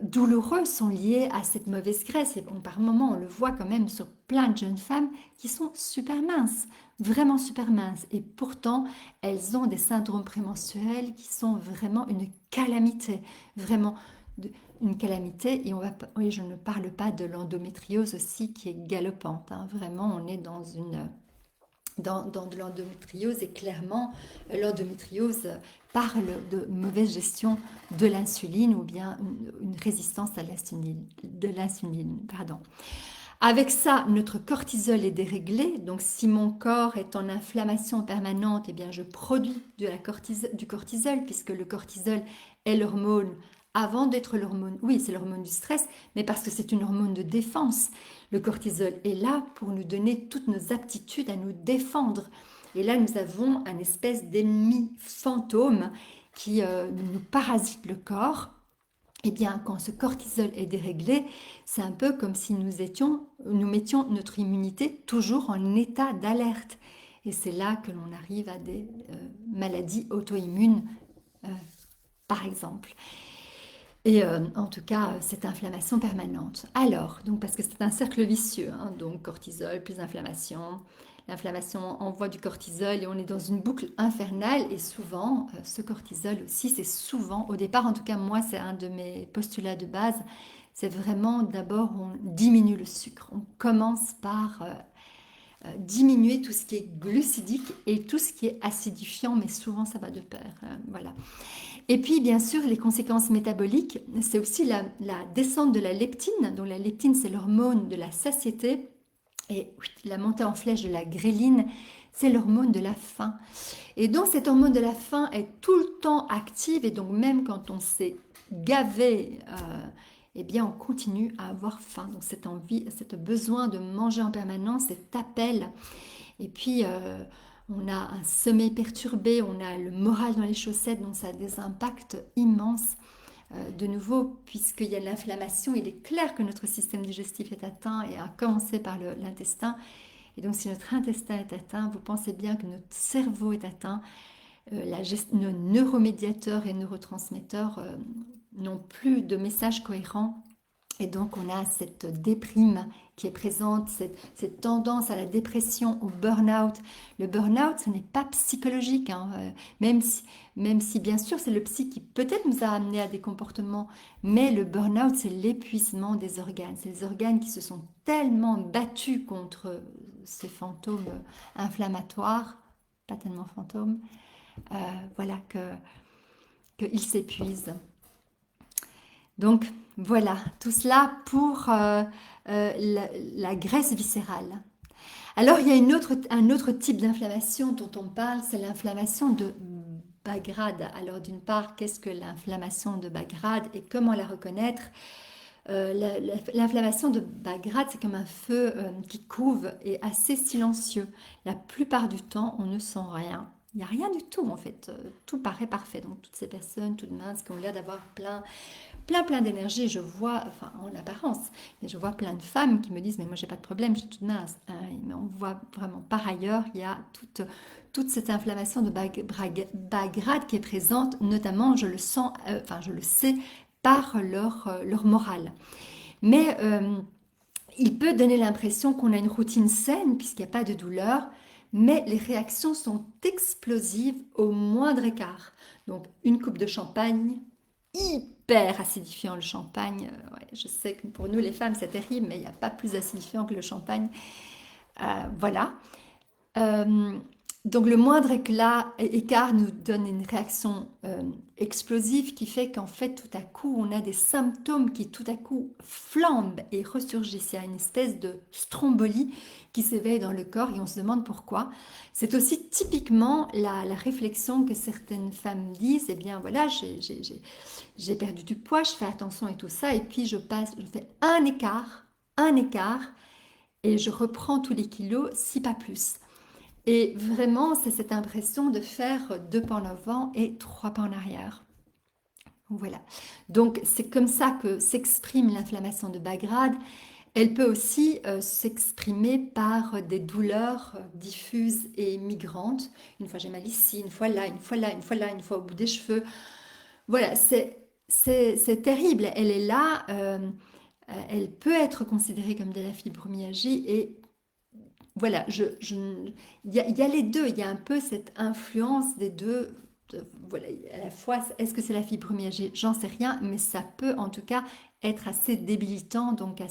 douloureux sont liés à cette mauvaise graisse. Et bon, par moments, on le voit quand même sur plein de jeunes femmes qui sont super minces, vraiment super minces. Et pourtant, elles ont des syndromes prémenstruels qui sont vraiment une calamité, vraiment une calamité. Et oui, je ne parle pas de l'endométriose aussi qui est galopante, hein. Vraiment, on est dans de l'endométriose et clairement, l'endométriose parle de mauvaise gestion de l'insuline ou bien une résistance à l'insuline, pardon. Avec ça, notre cortisol est déréglé. Donc, si mon corps est en inflammation permanente, eh bien, je produis du cortisol, puisque le cortisol est l'hormone, avant d'être l'hormone, oui, c'est l'hormone du stress, mais parce que c'est une hormone de défense. Le cortisol est là pour nous donner toutes nos aptitudes à nous défendre. Et là, nous avons un espèce d'ennemi fantôme qui nous parasite le corps. Eh bien, quand ce cortisol est déréglé, c'est un peu comme si nous mettions notre immunité toujours en état d'alerte. Et c'est là que l'on arrive à des maladies auto-immunes, euh, par exemple. Et en tout cas, cette inflammation permanente. Alors, donc parce que c'est un cercle vicieux, hein, donc cortisol plus inflammation. L'inflammation envoie du cortisol et on est dans une boucle infernale. Et souvent, ce cortisol aussi, c'est souvent, au départ en tout cas, moi, c'est un de mes postulats de base, c'est vraiment d'abord, on diminue le sucre. On commence par diminuer tout ce qui est glucidique et tout ce qui est acidifiant, mais souvent ça va de pair. Voilà. Et puis, bien sûr, les conséquences métaboliques, c'est aussi la descente de la leptine. Donc, la leptine, c'est l'hormone de la satiété. Et la montée en flèche de la gréline, c'est l'hormone de la faim. Et donc, cette hormone de la faim est tout le temps active. Et donc, même quand on s'est gavé, eh bien, on continue à avoir faim. Donc, cette envie, cet besoin de manger en permanence, cet appel. Et puis, on a un sommeil perturbé, on a le moral dans les chaussettes, donc ça a des impacts immenses. De nouveau, puisqu'il y a de l'inflammation, il est clair que notre système digestif est atteint et à commencer par l'intestin. Et donc, si notre intestin est atteint, vous pensez bien que notre cerveau est atteint, nos neuromédiateurs et neurotransmetteurs n'ont plus de messages cohérents. Et donc, on a cette déprime qui est présente, cette tendance à la dépression, au burn-out. Le burn-out, ce n'est pas psychologique, hein, même si, bien sûr, c'est le psy qui peut-être nous a amené à des comportements, mais le burn-out, c'est l'épuisement des organes. C'est les organes qui se sont tellement battus contre ces fantômes inflammatoires, pas tellement fantômes, voilà, qu'ils s'épuisent. Donc voilà, tout cela pour la graisse viscérale. Alors il y a un autre type d'inflammation dont on parle, c'est l'inflammation de bas grade. Alors d'une part, qu'est-ce que l'inflammation de bas grade et comment la reconnaître? L'inflammation de bas grade, c'est comme un feu qui couve et assez silencieux. La plupart du temps, on ne sent rien. Il n'y a rien du tout en fait. Tout paraît parfait. Donc toutes ces personnes toutes minces qui ont l'air d'avoir plein d'énergie, je vois, enfin en apparence, mais je vois plein de femmes qui me disent mais moi j'ai pas de problème, je suis toute mince, hein. Mais on voit vraiment par ailleurs, il y a toute cette inflammation de bas grade qui est présente, notamment je le sens, enfin je le sais par leur morale. Mais il peut donner l'impression qu'on a une routine saine puisqu'il n'y a pas de douleur, mais les réactions sont explosives au moindre écart. Donc une coupe de champagne, hyper acidifiant le champagne. Ouais, je sais que pour nous les femmes c'est terrible, mais il n'y a pas plus acidifiant que le champagne. Voilà. Donc le moindre écart nous donne une réaction explosive qui fait qu'en fait tout à coup on a des symptômes qui tout à coup flambent et ressurgissent. Il y a une espèce de strombolie qui s'éveille dans le corps et on se demande pourquoi. C'est aussi typiquement la réflexion que certaines femmes disent, eh bien voilà, j'ai perdu du poids, je fais attention et tout ça, et puis je fais un écart, et je reprends tous les kilos, si pas plus. Et vraiment, c'est cette impression de faire 2 pas en avant et 3 pas en arrière. Voilà. Donc, c'est comme ça que s'exprime l'inflammation de bas grade. Elle peut aussi s'exprimer par des douleurs diffuses et migrantes. Une fois j'ai mal ici, une fois là, une fois là, une fois là, une fois au bout des cheveux. Voilà, c'est terrible. Elle est là, elle peut être considérée comme de la fibromyalgie et voilà, il y a les deux, il y a un peu cette influence des deux. Voilà, à la fois, est-ce que c'est la fibromyalgie? J'en sais rien, mais ça peut en tout cas être assez débilitant, donc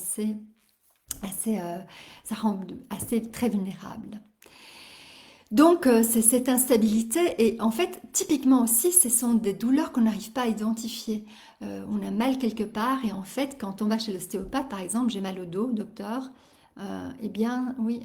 ça rend assez très vulnérable. Donc, c'est cette instabilité et en fait, typiquement aussi, ce sont des douleurs qu'on n'arrive pas à identifier. On a mal quelque part et en fait, quand on va chez l'ostéopathe, par exemple, j'ai mal au dos, docteur, eh bien, oui,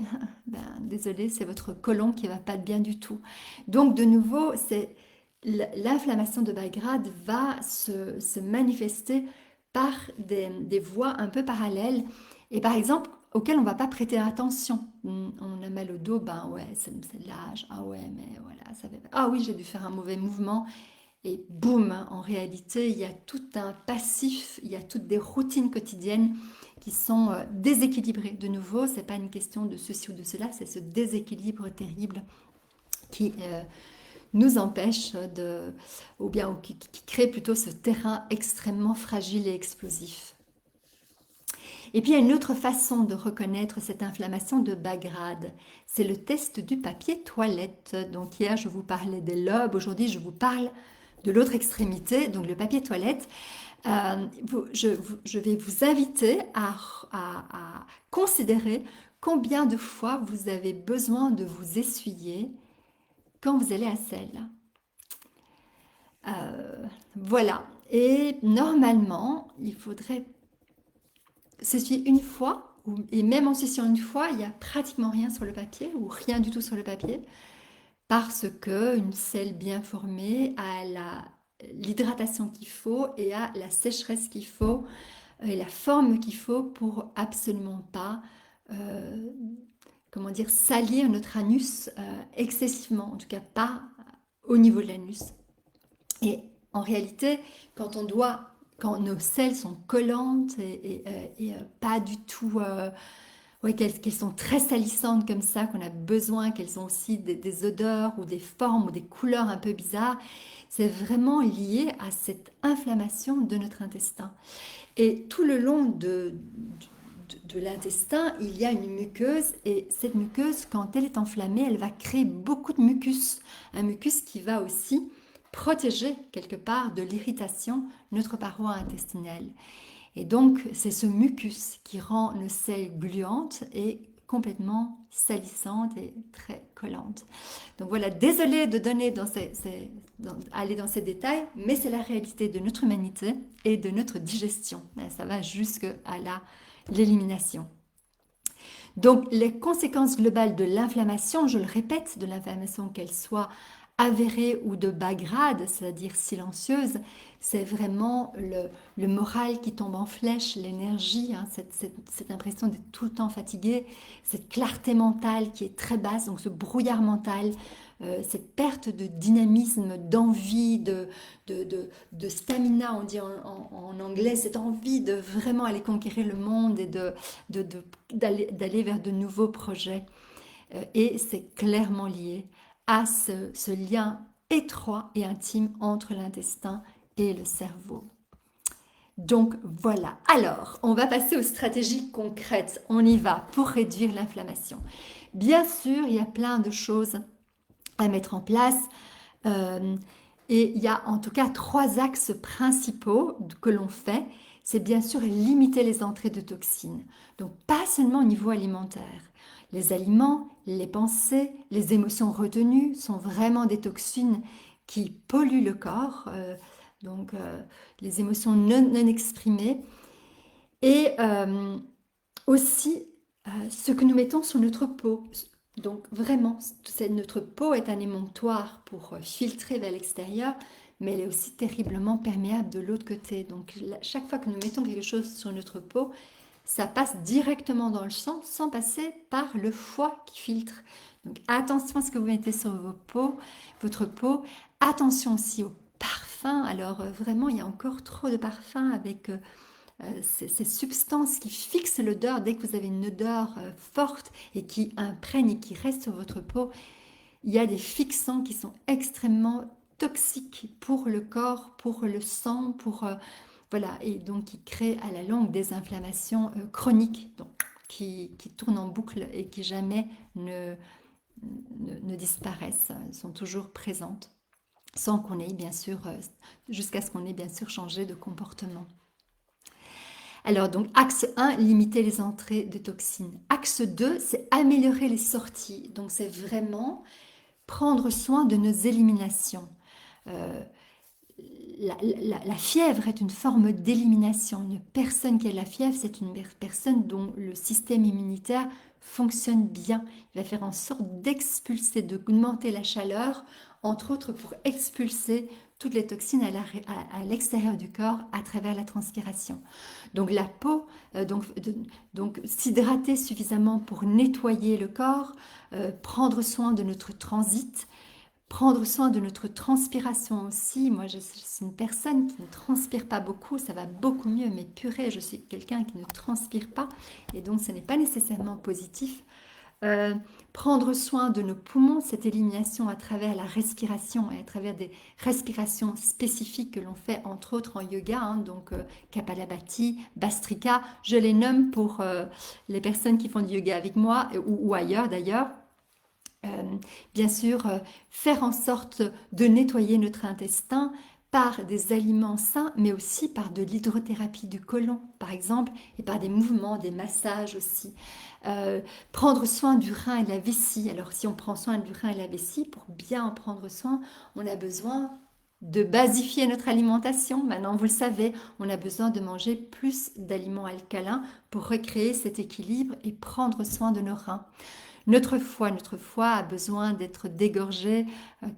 ben, désolé, c'est votre côlon qui va pas bien du tout. Donc, de nouveau, c'est l'inflammation de bas grade va se manifester par des voies un peu parallèles et par exemple, auquel on va pas prêter attention. On a mal au dos, ben ouais, c'est l'âge. Ah ouais, mais voilà, ça fait... Ah oui, j'ai dû faire un mauvais mouvement. Et boum, en réalité, il y a tout un passif, il y a toutes des routines quotidiennes qui sont déséquilibrées. De nouveau, c'est pas une question de ceci ou de cela, c'est ce déséquilibre terrible qui nous empêche de, ou bien qui crée plutôt ce terrain extrêmement fragile et explosif. Et puis il y a une autre façon de reconnaître cette inflammation de bas grade, c'est le test du papier toilette. Donc hier je vous parlais des lobes, aujourd'hui je vous parle de l'autre extrémité, donc le papier toilette. Je vais vous inviter à considérer combien de fois vous avez besoin de vous essuyer quand vous allez à selle. Voilà. Et normalement, il faudrait s'essuyer une fois, et même en s'essuyant une fois, il n'y a pratiquement rien sur le papier, ou rien du tout sur le papier, parce que une selle bien formée a l'hydratation qu'il faut et a la sécheresse qu'il faut et la forme qu'il faut pour absolument pas, euh, comment dire, salir notre anus excessivement, en tout cas pas au niveau de l'anus. Et en réalité, quand nos selles sont collantes et pas du tout, ouais, qu'elles sont très salissantes comme ça, qu'on a besoin, qu'elles ont aussi des odeurs ou des formes ou des couleurs un peu bizarres, c'est vraiment lié à cette inflammation de notre intestin. Et tout le long de l'intestin, il y a une muqueuse et cette muqueuse, quand elle est enflammée, elle va créer beaucoup de mucus. Un mucus qui va aussi protéger quelque part de l'irritation notre paroi intestinale. Et donc, c'est ce mucus qui rend nos selles gluantes et complètement salissantes et très collantes. Donc voilà, désolée de donner aller dans ces détails, mais c'est la réalité de notre humanité et de notre digestion. Ça va jusqu'à l'élimination. Donc les conséquences globales de l'inflammation, je le répète, de l'inflammation qu'elle soit avérée ou de bas grade, c'est-à-dire silencieuse, c'est vraiment le moral qui tombe en flèche, l'énergie, hein, cette impression d'être tout le temps fatigué, cette clarté mentale qui est très basse, donc ce brouillard mental, cette perte de dynamisme, d'envie, de stamina, on dit en anglais, cette envie de vraiment aller conquérir le monde et d'aller vers de nouveaux projets. Et c'est clairement lié à ce lien étroit et intime entre l'intestin et le cerveau. Donc voilà. Alors, on va passer aux stratégies concrètes. On y va pour réduire l'inflammation. Bien sûr, il y a plein de choses à mettre en place. Et il y a en tout cas 3 axes principaux que l'on fait. C'est bien sûr limiter les entrées de toxines. Donc pas seulement au niveau alimentaire. Les aliments, les pensées, les émotions retenues sont vraiment des toxines qui polluent le corps. Donc les émotions non exprimées. Et aussi ce que nous mettons sur notre peau. Donc vraiment, notre peau est un émonctoire pour filtrer vers l'extérieur, mais elle est aussi terriblement perméable de l'autre côté. Donc chaque fois que nous mettons quelque chose sur notre peau, ça passe directement dans le sang sans passer par le foie qui filtre. Donc attention à ce que vous mettez sur votre peau. Attention aussi aux parfums. Alors vraiment, il y a encore trop de parfums avec ces substances qui fixent l'odeur. Dès que vous avez une odeur forte et qui imprègne et qui reste sur votre peau, il y a des fixants qui sont extrêmement toxiques pour le corps, pour le sang, voilà, et donc qui créent à la longue des inflammations chroniques, donc, qui tournent en boucle et qui jamais ne disparaissent. Elles sont toujours présentes, sans qu'on ait bien sûr, jusqu'à ce qu'on ait bien sûr changé de comportement. Alors donc axe 1, limiter les entrées de toxines. Axe 2, c'est améliorer les sorties. Donc c'est vraiment prendre soin de nos éliminations. Euh, la fièvre est une forme d'élimination. Une personne qui a la fièvre, c'est une personne dont le système immunitaire fonctionne bien. Il va faire en sorte d'expulser, d'augmenter la chaleur, entre autres pour expulser toutes les toxines à l'extérieur du corps à travers la transpiration. Donc la peau, donc s'hydrater suffisamment pour nettoyer le corps, prendre soin de notre transit, prendre soin de notre transpiration aussi. Moi, je suis une personne qui ne transpire pas beaucoup, ça va beaucoup mieux, mais purée, je suis quelqu'un qui ne transpire pas, et donc ce n'est pas nécessairement positif. Euh, Prendre soin de nos poumons, cette élimination à travers la respiration et à travers des respirations spécifiques que l'on fait entre autres en yoga, hein, donc Kapalabhati, Bastrika, je les nomme pour les personnes qui font du yoga avec moi ou ailleurs d'ailleurs. Euh, Bien sûr, faire en sorte de nettoyer notre intestin par des aliments sains, mais aussi par de l'hydrothérapie du côlon, par exemple, et par des mouvements, des massages aussi. Prendre soin du rein et de la vessie. Alors, si on prend soin du rein et de la vessie, pour bien en prendre soin, on a besoin de basifier notre alimentation. Maintenant, vous le savez, on a besoin de manger plus d'aliments alcalins pour recréer cet équilibre et prendre soin de nos reins. Notre foie a besoin d'être dégorgé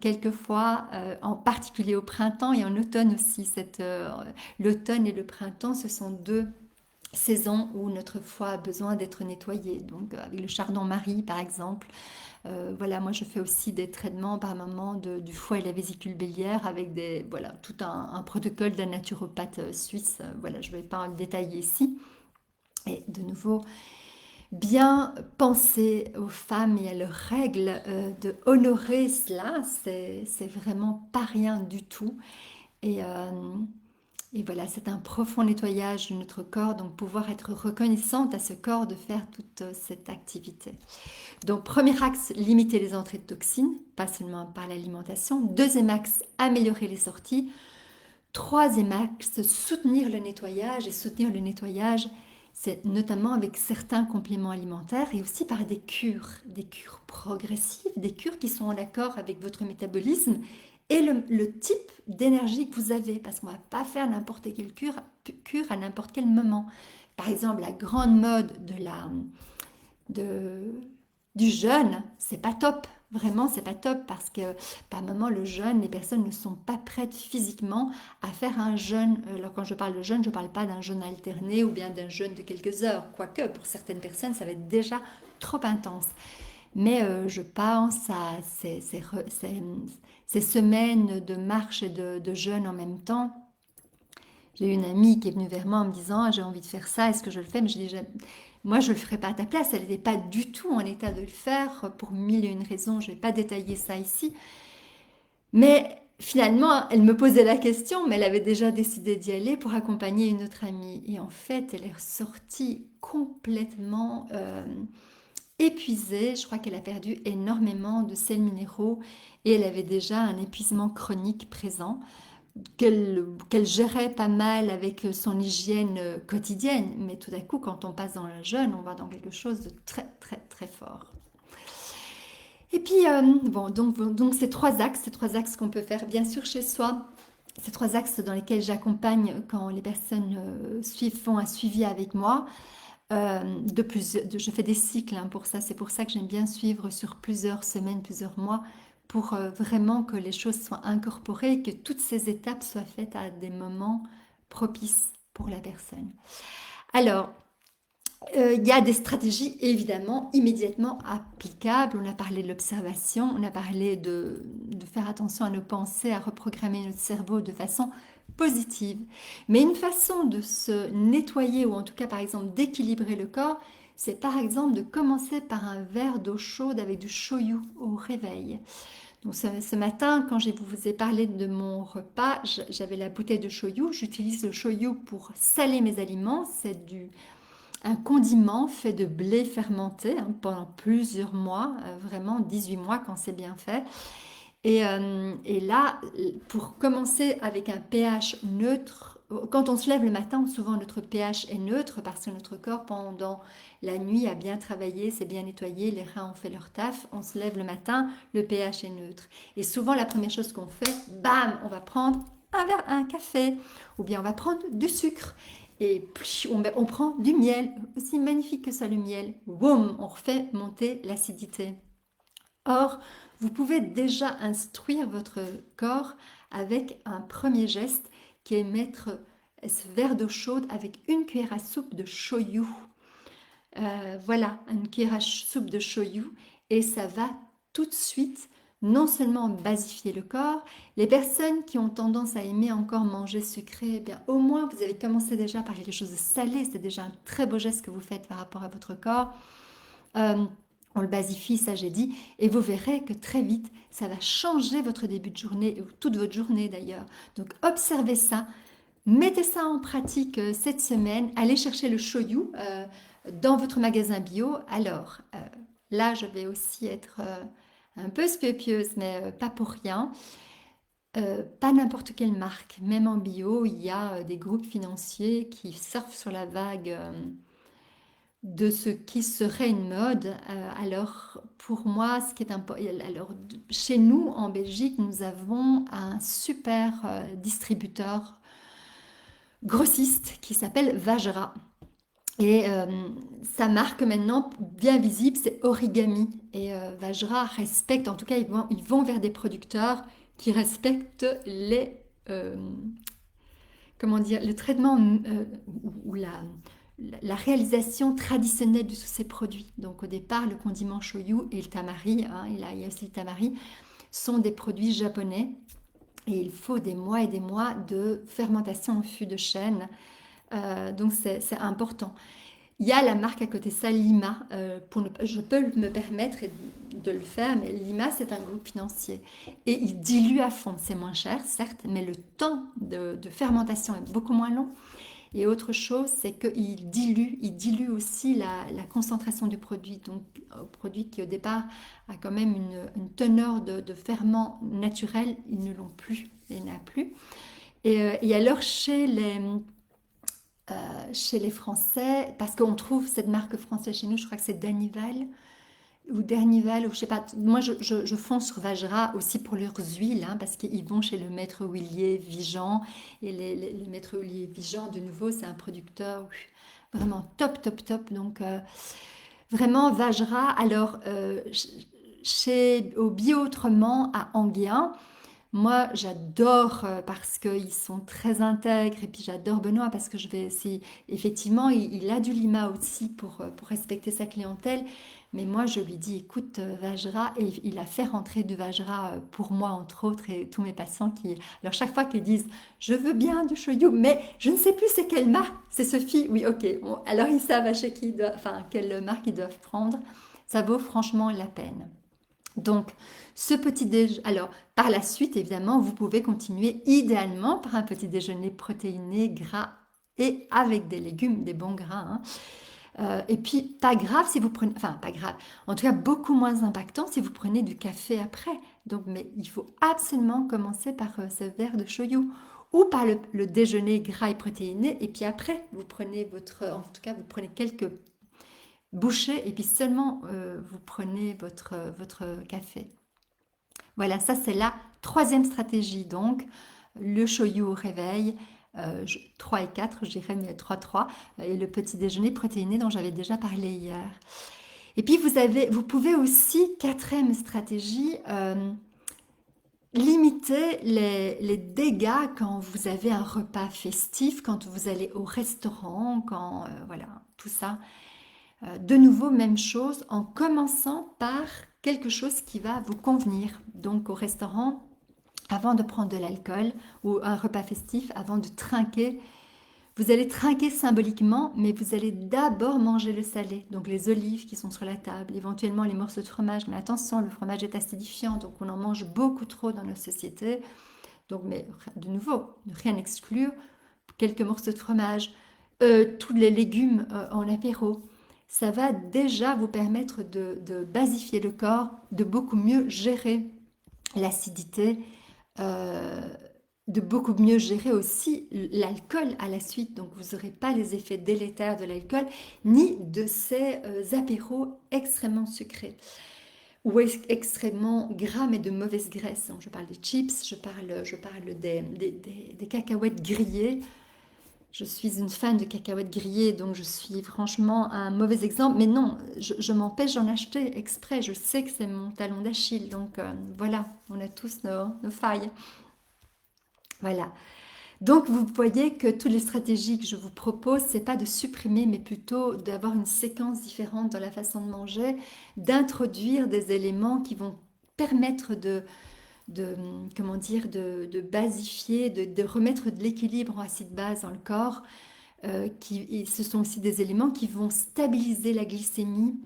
quelquefois, en particulier au printemps et en automne aussi. L'automne et le printemps, ce sont deux saisons où notre foie a besoin d'être nettoyé. Donc avec le chardon-marie par exemple. Voilà, moi je fais aussi des traitements par moment du foie et la vésicule biliaire avec voilà, tout un protocole d'un naturopathe suisse. Voilà, je ne vais pas le détailler ici. Et de nouveau, bien penser aux femmes et à leurs règles, de honorer cela, c'est vraiment pas rien du tout. Et, euh, et voilà, c'est un profond nettoyage de notre corps, donc pouvoir être reconnaissante à ce corps de faire toute cette activité. Donc premier axe, limiter les entrées de toxines, pas seulement par l'alimentation. Deuxième axe, améliorer les sorties. Troisième axe, soutenir le nettoyage. Et soutenir le nettoyage, c'est notamment avec certains compléments alimentaires et aussi par des cures progressives, des cures qui sont en accord avec votre métabolisme et le type d'énergie que vous avez, parce qu'on ne va pas faire n'importe quelle cure à n'importe quel moment. Par exemple, la grande mode de, du jeûne, c'est pas top. Vraiment, c'est pas top parce que par moment, le jeûne, les personnes ne sont pas prêtes physiquement à faire un jeûne. Alors, quand je parle de jeûne, je ne parle pas d'un jeûne alterné ou bien d'un jeûne de quelques heures. Quoique, pour certaines personnes, ça va être déjà trop intense. Mais je pense à ces semaines de marche et de jeûne en même temps. J'ai une amie qui est venue vers moi en me disant «Ah, j'ai envie de faire ça, est-ce que je le fais?» Mais je dis moi je ne le ferai pas à ta place, elle n'était pas du tout en état de le faire pour mille et une raisons, je ne vais pas détailler ça ici. Mais finalement, elle me posait la question, mais elle avait déjà décidé d'y aller pour accompagner une autre amie. Et en fait, elle est ressortie complètement épuisée. Je crois qu'elle a perdu énormément de sels minéraux et elle avait déjà un épuisement chronique présent qu'elle gérait pas mal avec son hygiène quotidienne, mais tout à coup, quand on passe dans le jeûne, on va dans quelque chose de très, très, très fort. Et puis, bon, donc ces trois axes qu'on peut faire, bien sûr, chez soi, ces trois axes dans lesquels j'accompagne quand les personnes font un suivi avec moi. Je fais des cycles hein, pour ça, c'est pour ça que j'aime bien suivre sur plusieurs semaines, plusieurs mois, pour vraiment que les choses soient incorporées et que toutes ces étapes soient faites à des moments propices pour la personne. Alors, il y a des stratégies évidemment immédiatement applicables. On a parlé de l'observation, on a parlé de faire attention à nos pensées, à reprogrammer notre cerveau de façon positive. Mais une façon de se nettoyer, ou en tout cas par exemple d'équilibrer le corps, c'est par exemple de commencer par un verre d'eau chaude avec du shoyu au réveil. Donc ce matin, quand je vous ai parlé de mon repas, j'avais la bouteille de shoyu. J'utilise le shoyu pour saler mes aliments. C'est un condiment fait de blé fermenté, hein, pendant plusieurs mois, vraiment 18 mois quand c'est bien fait. Et là, pour commencer avec un pH neutre, quand on se lève le matin, souvent notre pH est neutre parce que notre corps, pendant la nuit, a bien travaillé, s'est bien nettoyé, les reins ont fait leur taf. On se lève le matin, le pH est neutre. Et souvent, la première chose qu'on fait, bam, on va prendre un café, ou bien on va prendre du sucre. Et puis, on prend du miel, aussi magnifique que ça le miel. Boum, on refait monter l'acidité. Or, vous pouvez déjà instruire votre corps avec un premier geste qui est mettre ce verre d'eau chaude avec une cuillère à soupe de shoyu. Voilà, une cuillère à soupe de shoyu et ça va tout de suite non seulement basifier le corps, les personnes qui ont tendance à aimer encore manger sucré, eh bien, au moins vous avez commencé déjà par quelque chose de salé, c'est déjà un très beau geste que vous faites par rapport à votre corps. Euh, on le basifie, ça j'ai dit, et vous verrez que très vite, ça va changer votre début de journée, ou toute votre journée d'ailleurs. Donc observez ça, mettez ça en pratique cette semaine, allez chercher le shoyu dans votre magasin bio. Alors, là je vais aussi être un peu spécieuse, mais pas pour rien. Pas n'importe quelle marque, même en bio, il y a des groupes financiers qui surfent sur la vague de ce qui serait une mode. Alors, pour moi, ce qui est important, alors chez nous en Belgique, nous avons un super distributeur grossiste qui s'appelle Vajra. Et sa marque maintenant bien visible, c'est Origami. Et Vajra respecte, en tout cas, ils vont vers des producteurs qui respectent euh, comment dire, le traitement ou la réalisation traditionnelle de tous ces produits. Donc au départ, le condiment shoyu et le tamari, hein, il y a aussi le tamari, sont des produits japonais. Et il faut des mois et des mois de fermentation au fût de chêne. Donc c'est important. Il y a la marque à côté de ça, Lima. Je peux me permettre de le faire, mais Lima, c'est un groupe financier. Et il dilue à fond. C'est moins cher, certes, mais le temps de fermentation est beaucoup moins long. Et autre chose, c'est il dilue aussi la concentration du produit. Donc, un produit qui au départ a quand même une teneur de ferment naturel, ils ne l'ont plus, il n'y en a plus. Et alors, chez les Français, parce qu'on trouve cette marque française chez nous, je crois que c'est Danival, ou je sais pas. Moi, je fonce sur Vajra aussi pour leurs huiles, hein, parce qu'ils vont chez le maître huilier Vigan. Et le maître huilier Vigan, de nouveau, c'est un producteur vraiment top, top, top. Donc, vraiment, Vajra. Alors, au Bio Autrement à Anguien, moi, j'adore parce qu'ils sont très intègres et puis j'adore Benoît parce que je vais essayer. Effectivement, il a du Lima aussi pour respecter sa clientèle. Mais moi, je lui dis, écoute, Vajra, et il a fait rentrer du Vajra pour moi, entre autres, et tous mes patients qui. Alors, chaque fois qu'ils disent, je veux bien du Shoyu, mais je ne sais plus c'est quelle marque, c'est Sophie. Oui, ok. Bon, alors, ils savent enfin, quelle marque ils doivent prendre. Ça vaut franchement la peine. Donc, ce petit déjeuner, alors par la suite, évidemment, vous pouvez continuer idéalement par un petit déjeuner protéiné, gras et avec des légumes, des bons gras, hein. Et puis, pas grave si vous prenez, enfin, pas grave, en tout cas, beaucoup moins impactant si vous prenez du café après. Donc, mais il faut absolument commencer par ce verre de shoyu ou par le déjeuner gras et protéiné. Et puis après, en tout cas, vous prenez quelques bouchées et puis seulement vous prenez votre café. Voilà, ça c'est la troisième stratégie. Donc, le shoyu au réveil, 3 et 4, je dirais, mais 3, et le petit déjeuner protéiné dont j'avais déjà parlé hier. Et puis, vous pouvez aussi, quatrième stratégie, limiter les dégâts quand vous avez un repas festif, quand vous allez au restaurant, voilà, tout ça. De nouveau, même chose, en commençant par quelque chose qui va vous convenir. Donc, au restaurant, avant de prendre de l'alcool ou un repas festif, avant de trinquer. Vous allez trinquer symboliquement, mais vous allez d'abord manger le salé. Donc les olives qui sont sur la table, éventuellement les morceaux de fromage. Mais attention, le fromage est acidifiant, donc on en mange beaucoup trop dans nos sociétés. Donc, mais de nouveau, ne rien exclure, quelques morceaux de fromage, tous les légumes en apéro. Ça va déjà vous permettre de basifier le corps, de beaucoup mieux gérer l'acidité, euh, de beaucoup mieux gérer aussi l'alcool à la suite. Donc vous n'aurez pas les effets délétères de l'alcool, ni de ces apéros extrêmement sucrés ou extrêmement gras mais de mauvaise graisse. Donc, je parle des chips, je parle des cacahuètes grillées. Je suis une fan de cacahuètes grillées, donc je suis franchement un mauvais exemple. Mais non, je m'empêche d'en acheter exprès. Je sais que c'est mon talon d'Achille. Donc voilà, on a tous nos failles. Voilà. Donc vous voyez que toutes les stratégies que je vous propose, c'est pas de supprimer, mais plutôt d'avoir une séquence différente dans la façon de manger, d'introduire des éléments qui vont permettre de comment dire, de basifier, de remettre de l'équilibre en acide base dans le corps. Et ce sont aussi des éléments qui vont stabiliser la glycémie,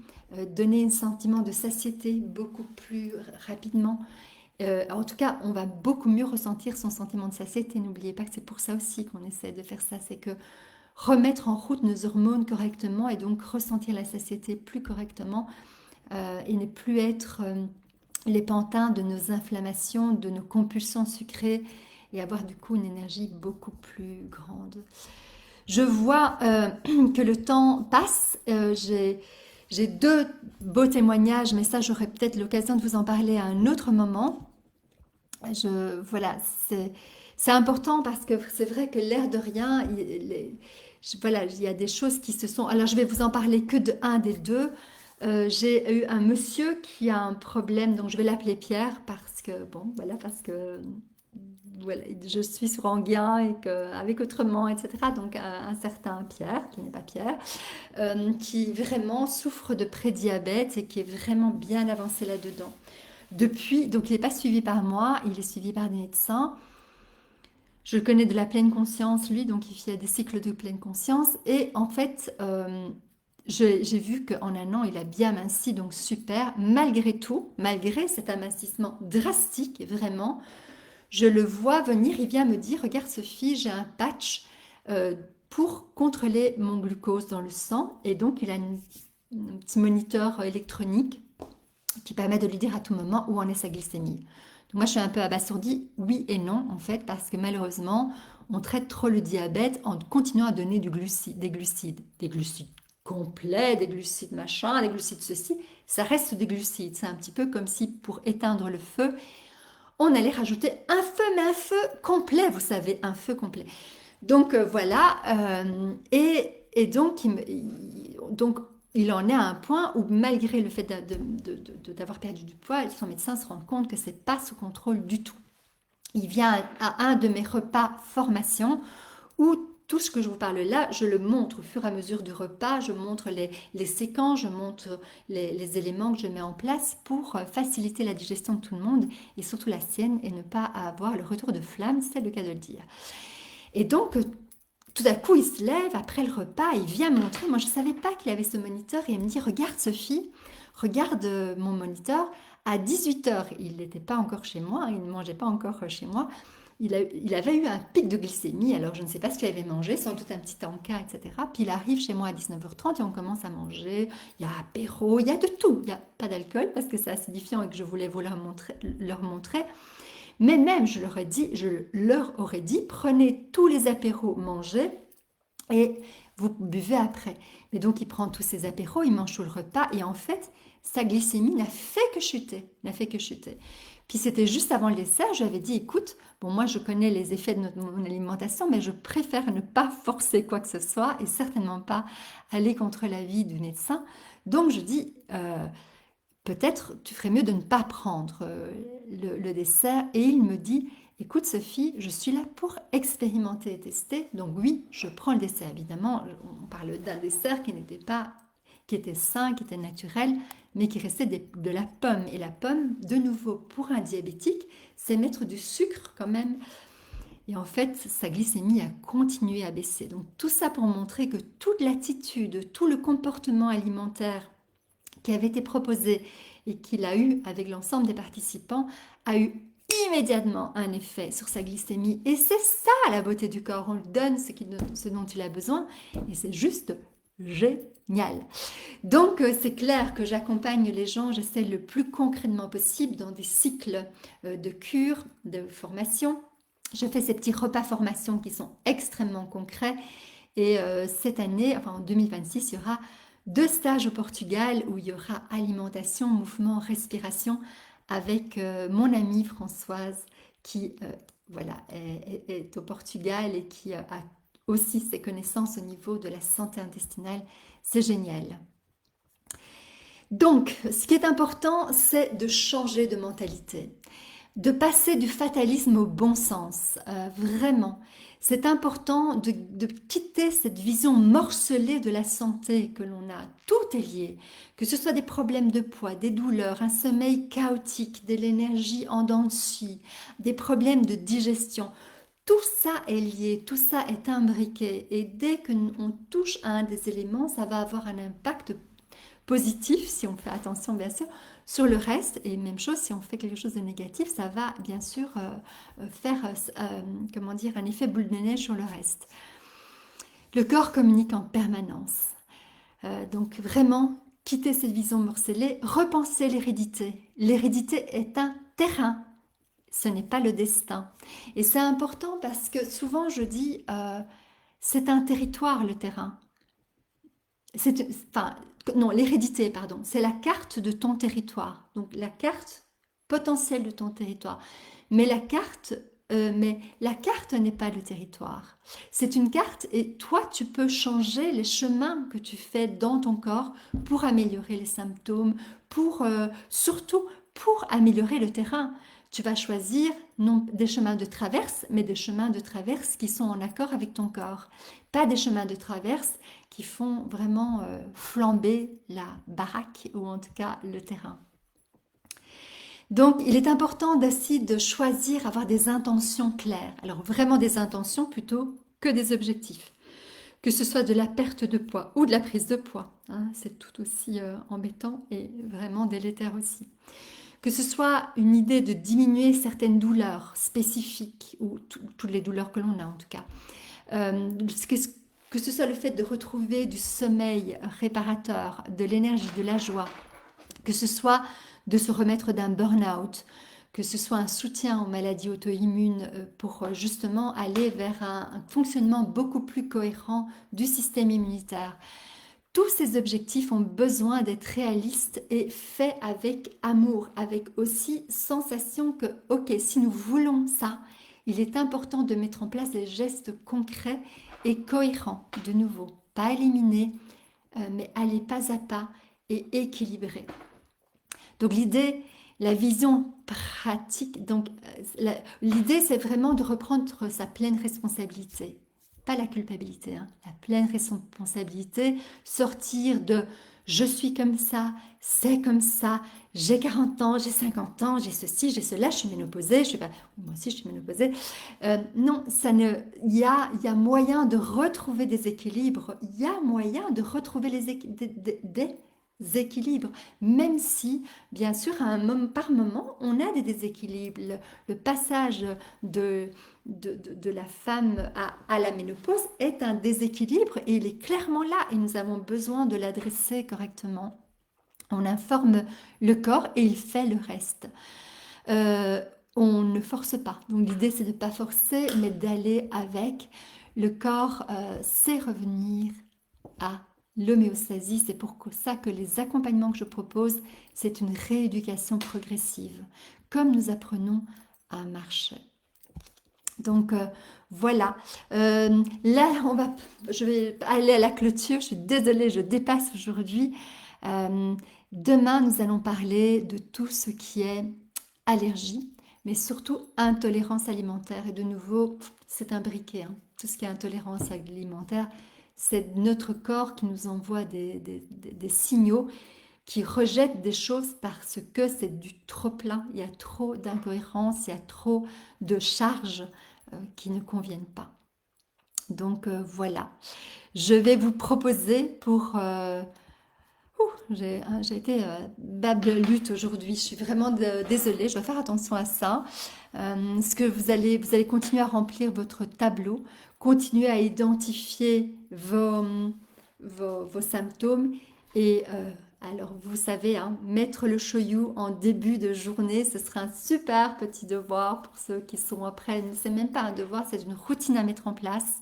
donner un sentiment de satiété beaucoup plus rapidement. En tout cas, on va beaucoup mieux ressentir son sentiment de satiété. N'oubliez pas que c'est pour ça aussi qu'on essaie de faire ça, c'est que remettre en route nos hormones correctement et donc ressentir la satiété plus correctement et ne plus être les pantins de nos inflammations, de nos compulsions sucrées et avoir du coup une énergie beaucoup plus grande. Je vois que le temps passe. J'ai deux beaux témoignages, mais ça, j'aurai peut-être l'occasion de vous en parler à un autre moment. Voilà, c'est important parce que c'est vrai que l'air de rien, voilà, il y a des choses qui se sont. Alors, je vais vous en parler que de un des deux. J'ai eu un monsieur qui a un problème, donc je vais l'appeler Pierre parce que, bon, voilà, parce que voilà, je suis sur Anguien et avec autrement, etc. Donc un certain Pierre, qui n'est pas Pierre, qui vraiment souffre de prédiabète et qui est vraiment bien avancé là-dedans. Depuis, donc il n'est pas suivi par moi, il est suivi par des médecins. Je connais de la pleine conscience, lui, donc il fait des cycles de pleine conscience. Et en fait, j'ai vu qu'en un an, il a bien aminci, donc super. Malgré tout, malgré cet amincissement drastique, vraiment, je le vois venir, il vient me dire, regarde Sophie, j'ai un patch pour contrôler mon glucose dans le sang. Et donc, il a un petit moniteur électronique qui permet de lui dire à tout moment où en est sa glycémie. Donc moi, je suis un peu abasourdie, oui et non, en fait, parce que malheureusement, on traite trop le diabète en continuant à donner des glucides complets, des glucides machin, des glucides ceci. Ça reste des glucides. C'est un petit peu comme si pour éteindre le feu, on allait rajouter un feu, mais un feu complet, vous savez, un feu complet. Donc voilà, et donc, donc il en est à un point où malgré le fait d'avoir perdu du poids, son médecin se rend compte que c'est pas sous contrôle du tout. Il vient à un de mes repas formation où tout ce que je vous parle là, je le montre au fur et à mesure du repas, je montre les séquences, je montre les éléments que je mets en place pour faciliter la digestion de tout le monde et surtout la sienne et ne pas avoir le retour de flamme, c'est le cas de le dire. Et donc, tout à coup, il se lève après le repas, il vient me montrer. Moi, je ne savais pas qu'il avait ce moniteur et il me dit, regarde Sophie, regarde mon moniteur. À 18 heures, il n'était pas encore chez moi, il ne mangeait pas encore chez moi. Il avait eu un pic de glycémie, alors je ne sais pas ce qu'il avait mangé, sans doute un petit encas, etc. Puis il arrive chez moi à 19h30 et on commence à manger. Il y a apéro, il y a de tout. Il n'y a pas d'alcool parce que c'est acidifiant et que je voulais vous leur montrer. Mais même, je leur aurais dit, prenez tous les apéros, mangez et vous buvez après. Mais donc, il prend tous ses apéros, il mange tout le repas et en fait, sa glycémie n'a fait que chuter, n'a fait que chuter. Puis c'était juste avant le dessert, je lui avais dit, écoute, bon, moi je connais les effets de mon alimentation, mais je préfère ne pas forcer quoi que ce soit et certainement pas aller contre l'avis du médecin. Donc je dis, peut-être tu ferais mieux de ne pas prendre le dessert. Et il me dit, écoute Sophie, je suis là pour expérimenter et tester. Donc oui, je prends le dessert. Évidemment, on parle d'un dessert qui n'était pas qui était sain, qui était naturel, mais qui restait de la pomme. Et la pomme, de nouveau, pour un diabétique, c'est mettre du sucre quand même. Et en fait, sa glycémie a continué à baisser. Donc tout ça pour montrer que toute l'attitude, tout le comportement alimentaire qui avait été proposé et qu'il a eu avec l'ensemble des participants a eu immédiatement un effet sur sa glycémie. Et c'est ça la beauté du corps. On lui donne ce dont il a besoin et c'est juste génial. Donc c'est clair que j'accompagne les gens, j'essaie le plus concrètement possible dans des cycles de cure, de formation. Je fais ces petits repas formation qui sont extrêmement concrets et cette année, enfin en 2026, il y aura 2 stages au Portugal où il y aura alimentation, mouvement, respiration avec mon amie Françoise qui voilà, est au Portugal et qui a aussi ses connaissances au niveau de la santé intestinale. C'est génial. Donc, ce qui est important, c'est de changer de mentalité, de passer du fatalisme au bon sens, vraiment. C'est important de quitter cette vision morcelée de la santé que l'on a. Tout est lié, que ce soit des problèmes de poids, des douleurs, un sommeil chaotique, de l'énergie en dents de scie, des problèmes de digestion. Tout ça est lié, tout ça est imbriqué. Et dès qu'on touche à un des éléments, ça va avoir un impact positif, si on fait attention bien sûr, sur le reste. Et même chose, si on fait quelque chose de négatif, ça va bien sûr faire comment dire, un effet boule de neige sur le reste. Le corps communique en permanence. Donc vraiment, quitter cette vision morcelée, repenser l'hérédité. L'hérédité est un terrain, ce n'est pas le destin. Et c'est important parce que souvent je dis, c'est un territoire le terrain. Enfin, non, l'hérédité, pardon, c'est la carte de ton territoire. Donc la carte potentielle de ton territoire. Mais la carte n'est pas le territoire. C'est une carte et toi, tu peux changer les chemins que tu fais dans ton corps pour améliorer les symptômes, surtout pour améliorer le terrain. Tu vas choisir non des chemins de traverse, mais des chemins de traverse qui sont en accord avec ton corps. Pas des chemins de traverse qui font vraiment flamber la baraque ou en tout cas le terrain. Donc, il est important aussi de choisir, avoir des intentions claires. Alors, vraiment des intentions plutôt que des objectifs. Que ce soit de la perte de poids ou de la prise de poids. Hein, c'est tout aussi embêtant et vraiment délétère aussi. Que ce soit une idée de diminuer certaines douleurs spécifiques, ou toutes les douleurs que l'on a en tout cas. Que ce soit le fait de retrouver du sommeil réparateur, de l'énergie, de la joie, que ce soit de se remettre d'un burn-out, que ce soit un soutien aux maladies auto-immunes pour justement aller vers un fonctionnement beaucoup plus cohérent du système immunitaire. Tous ces objectifs ont besoin d'être réalistes et faits avec amour, avec aussi sensation que, ok, si nous voulons ça, il est important de mettre en place des gestes concrets et cohérents, de nouveau, pas éliminés, mais aller pas à pas et équilibrer. Donc l'idée, la vision pratique, donc l'idée c'est vraiment de reprendre sa pleine responsabilité, pas la culpabilité, hein, la pleine responsabilité, sortir de je suis comme ça, c'est comme ça, j'ai 40 ans, j'ai 50 ans, j'ai ceci, j'ai cela, je suis ménopausée, je suis pas, moi aussi je suis ménopausée. Non, il y a moyen de retrouver des équilibres, il y a moyen de retrouver des équilibres, même si, bien sûr, par moment, on a des déséquilibres. Le passage de la femme à la ménopause est un déséquilibre et il est clairement là et nous avons besoin de l'adresser correctement. On informe le corps et il fait le reste. On ne force pas. Donc l'idée, c'est de ne pas forcer, mais d'aller avec. Le corps sait revenir à l'homéostasie. C'est pour ça que les accompagnements que je propose, c'est une rééducation progressive, comme nous apprenons à marcher. Donc voilà, là je vais aller à la clôture, je suis désolée, je dépasse aujourd'hui. Demain, nous allons parler de tout ce qui est allergie, mais surtout intolérance alimentaire. Et de nouveau, c'est imbriqué, hein. Tout ce qui est intolérance alimentaire, c'est notre corps qui nous envoie des signaux, qui rejette des choses parce que c'est du trop plein, il y a trop d'incohérences, il y a trop de charges qui ne conviennent pas. Donc voilà, je vais vous proposer pour... j'ai été bablute aujourd'hui, je suis vraiment désolée, je dois faire attention à ça. Ce que vous allez continuer à remplir votre tableau, continuer à identifier vos symptômes et alors vous savez, hein, mettre le shoyu en début de journée, ce serait un super petit devoir pour ceux qui sont après. C'est même pas un devoir, c'est une routine à mettre en place.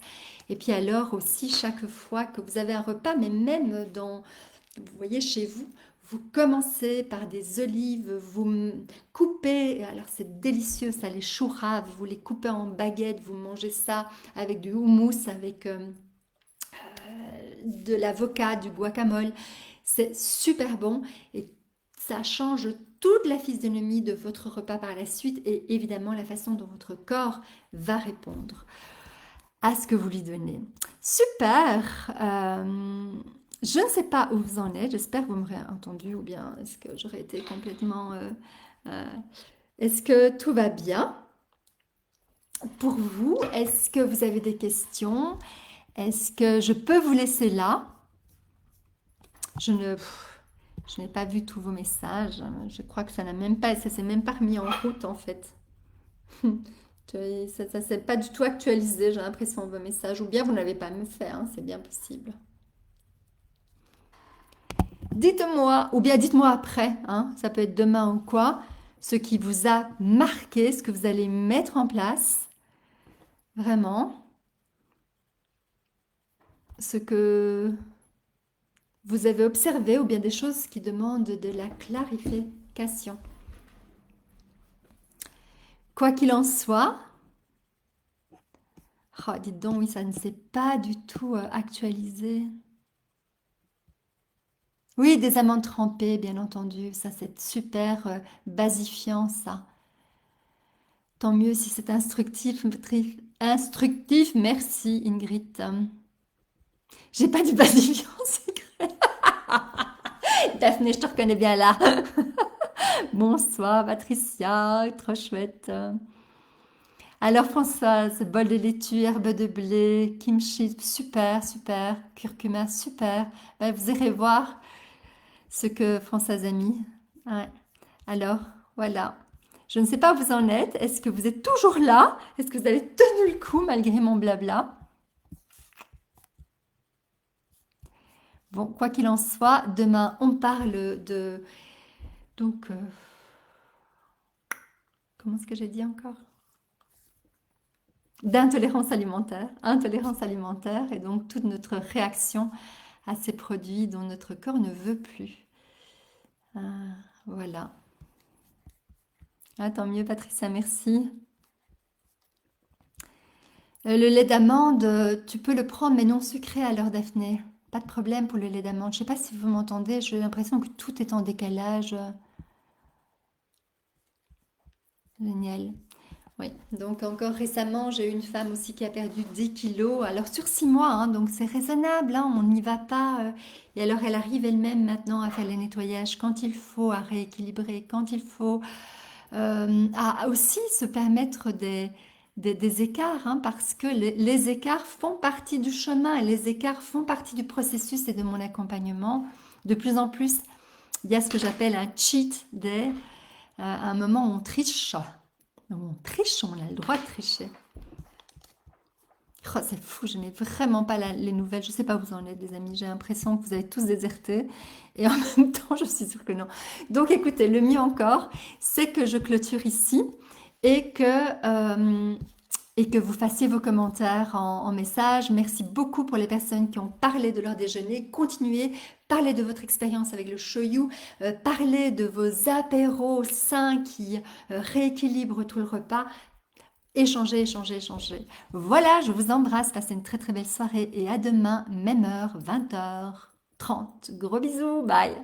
Et puis alors aussi, chaque fois que vous avez un repas, mais même dans, vous voyez chez vous, vous commencez par des olives, vous coupez, alors c'est délicieux ça, les choura, vous les coupez en baguettes, vous mangez ça avec du houmous, avec de l'avocat, du guacamole. C'est super bon et ça change toute la physionomie de votre repas par la suite et évidemment la façon dont votre corps va répondre à ce que vous lui donnez. Super. Je ne sais pas où vous en êtes. J'espère que vous m'aurez entendu ou bien est-ce que j'aurais été complètement... est-ce que tout va bien pour vous? Est-ce que vous avez des questions? Est-ce que je peux vous laisser là? Je n'ai pas vu tous vos messages. Je crois que ça s'est même pas remis en route en fait. Ça ne s'est pas du tout actualisé, j'ai l'impression, vos messages. Ou bien vous n'avez pas me fait, hein, c'est bien possible. Dites-moi, ou bien dites-moi après, hein, ça peut être demain ou quoi, ce qui vous a marqué, ce que vous allez mettre en place. Vraiment. Ce que vous avez observé ou bien des choses qui demandent de la clarification. Quoi qu'il en soit, oh, dites donc, oui, ça ne s'est pas du tout actualisé. Oui, des amandes trempées, bien entendu, ça c'est super basifiant, ça. Tant mieux si c'est instructif, instructif, merci Ingrid. J'ai pas du basifiant, c'est vrai. Daphné, je te reconnais bien là. Bonsoir Patricia, trop chouette. Alors Françoise, bol de laitue, herbe de blé, kimchi, super, super, curcuma, super. Ben, vous irez voir ce que Françoise a mis. Ouais. Alors, voilà. Je ne sais pas où vous en êtes. Est-ce que vous êtes toujours là? Est-ce que vous avez tenu le coup malgré mon blabla? Bon, quoi qu'il en soit, demain, on parle de... Donc, comment est-ce que j'ai dit encore? D'intolérance alimentaire. Intolérance alimentaire et donc toute notre réaction à ces produits dont notre corps ne veut plus. Voilà. Ah, tant mieux, Patricia, merci. Le lait d'amande, tu peux le prendre, mais non sucré alors, Daphné. Pas de problème pour le lait d'amande. Je ne sais pas si vous m'entendez, j'ai l'impression que tout est en décalage. Génial. Oui, donc encore récemment, j'ai eu une femme aussi qui a perdu 10 kilos. Alors sur 6 mois, hein, donc c'est raisonnable, hein, on n'y va pas. Et alors elle arrive elle-même maintenant à faire les nettoyages quand il faut, à rééquilibrer quand il faut, à aussi se permettre des écarts, hein, parce que les écarts font partie du chemin, et les écarts font partie du processus et de mon accompagnement. De plus en plus, il y a ce que j'appelle un cheat day, un moment où on triche. On triche, on a le droit de tricher. Oh, c'est fou, je n'ai vraiment pas les nouvelles. Je ne sais pas où vous en êtes, les amis. J'ai l'impression que vous avez tous déserté. Et en même temps, je suis sûre que non. Donc, écoutez, le mieux encore, c'est que je clôture ici et que vous fassiez vos commentaires en message. Merci beaucoup pour les personnes qui ont parlé de leur déjeuner. Continuez, parlez de votre expérience avec le shoyu, parlez de vos apéros sains qui rééquilibrent tout le repas. Échangez, échangez, échangez. Voilà, je vous embrasse, passez une très très belle soirée et à demain, même heure, 20h30. Gros bisous, bye!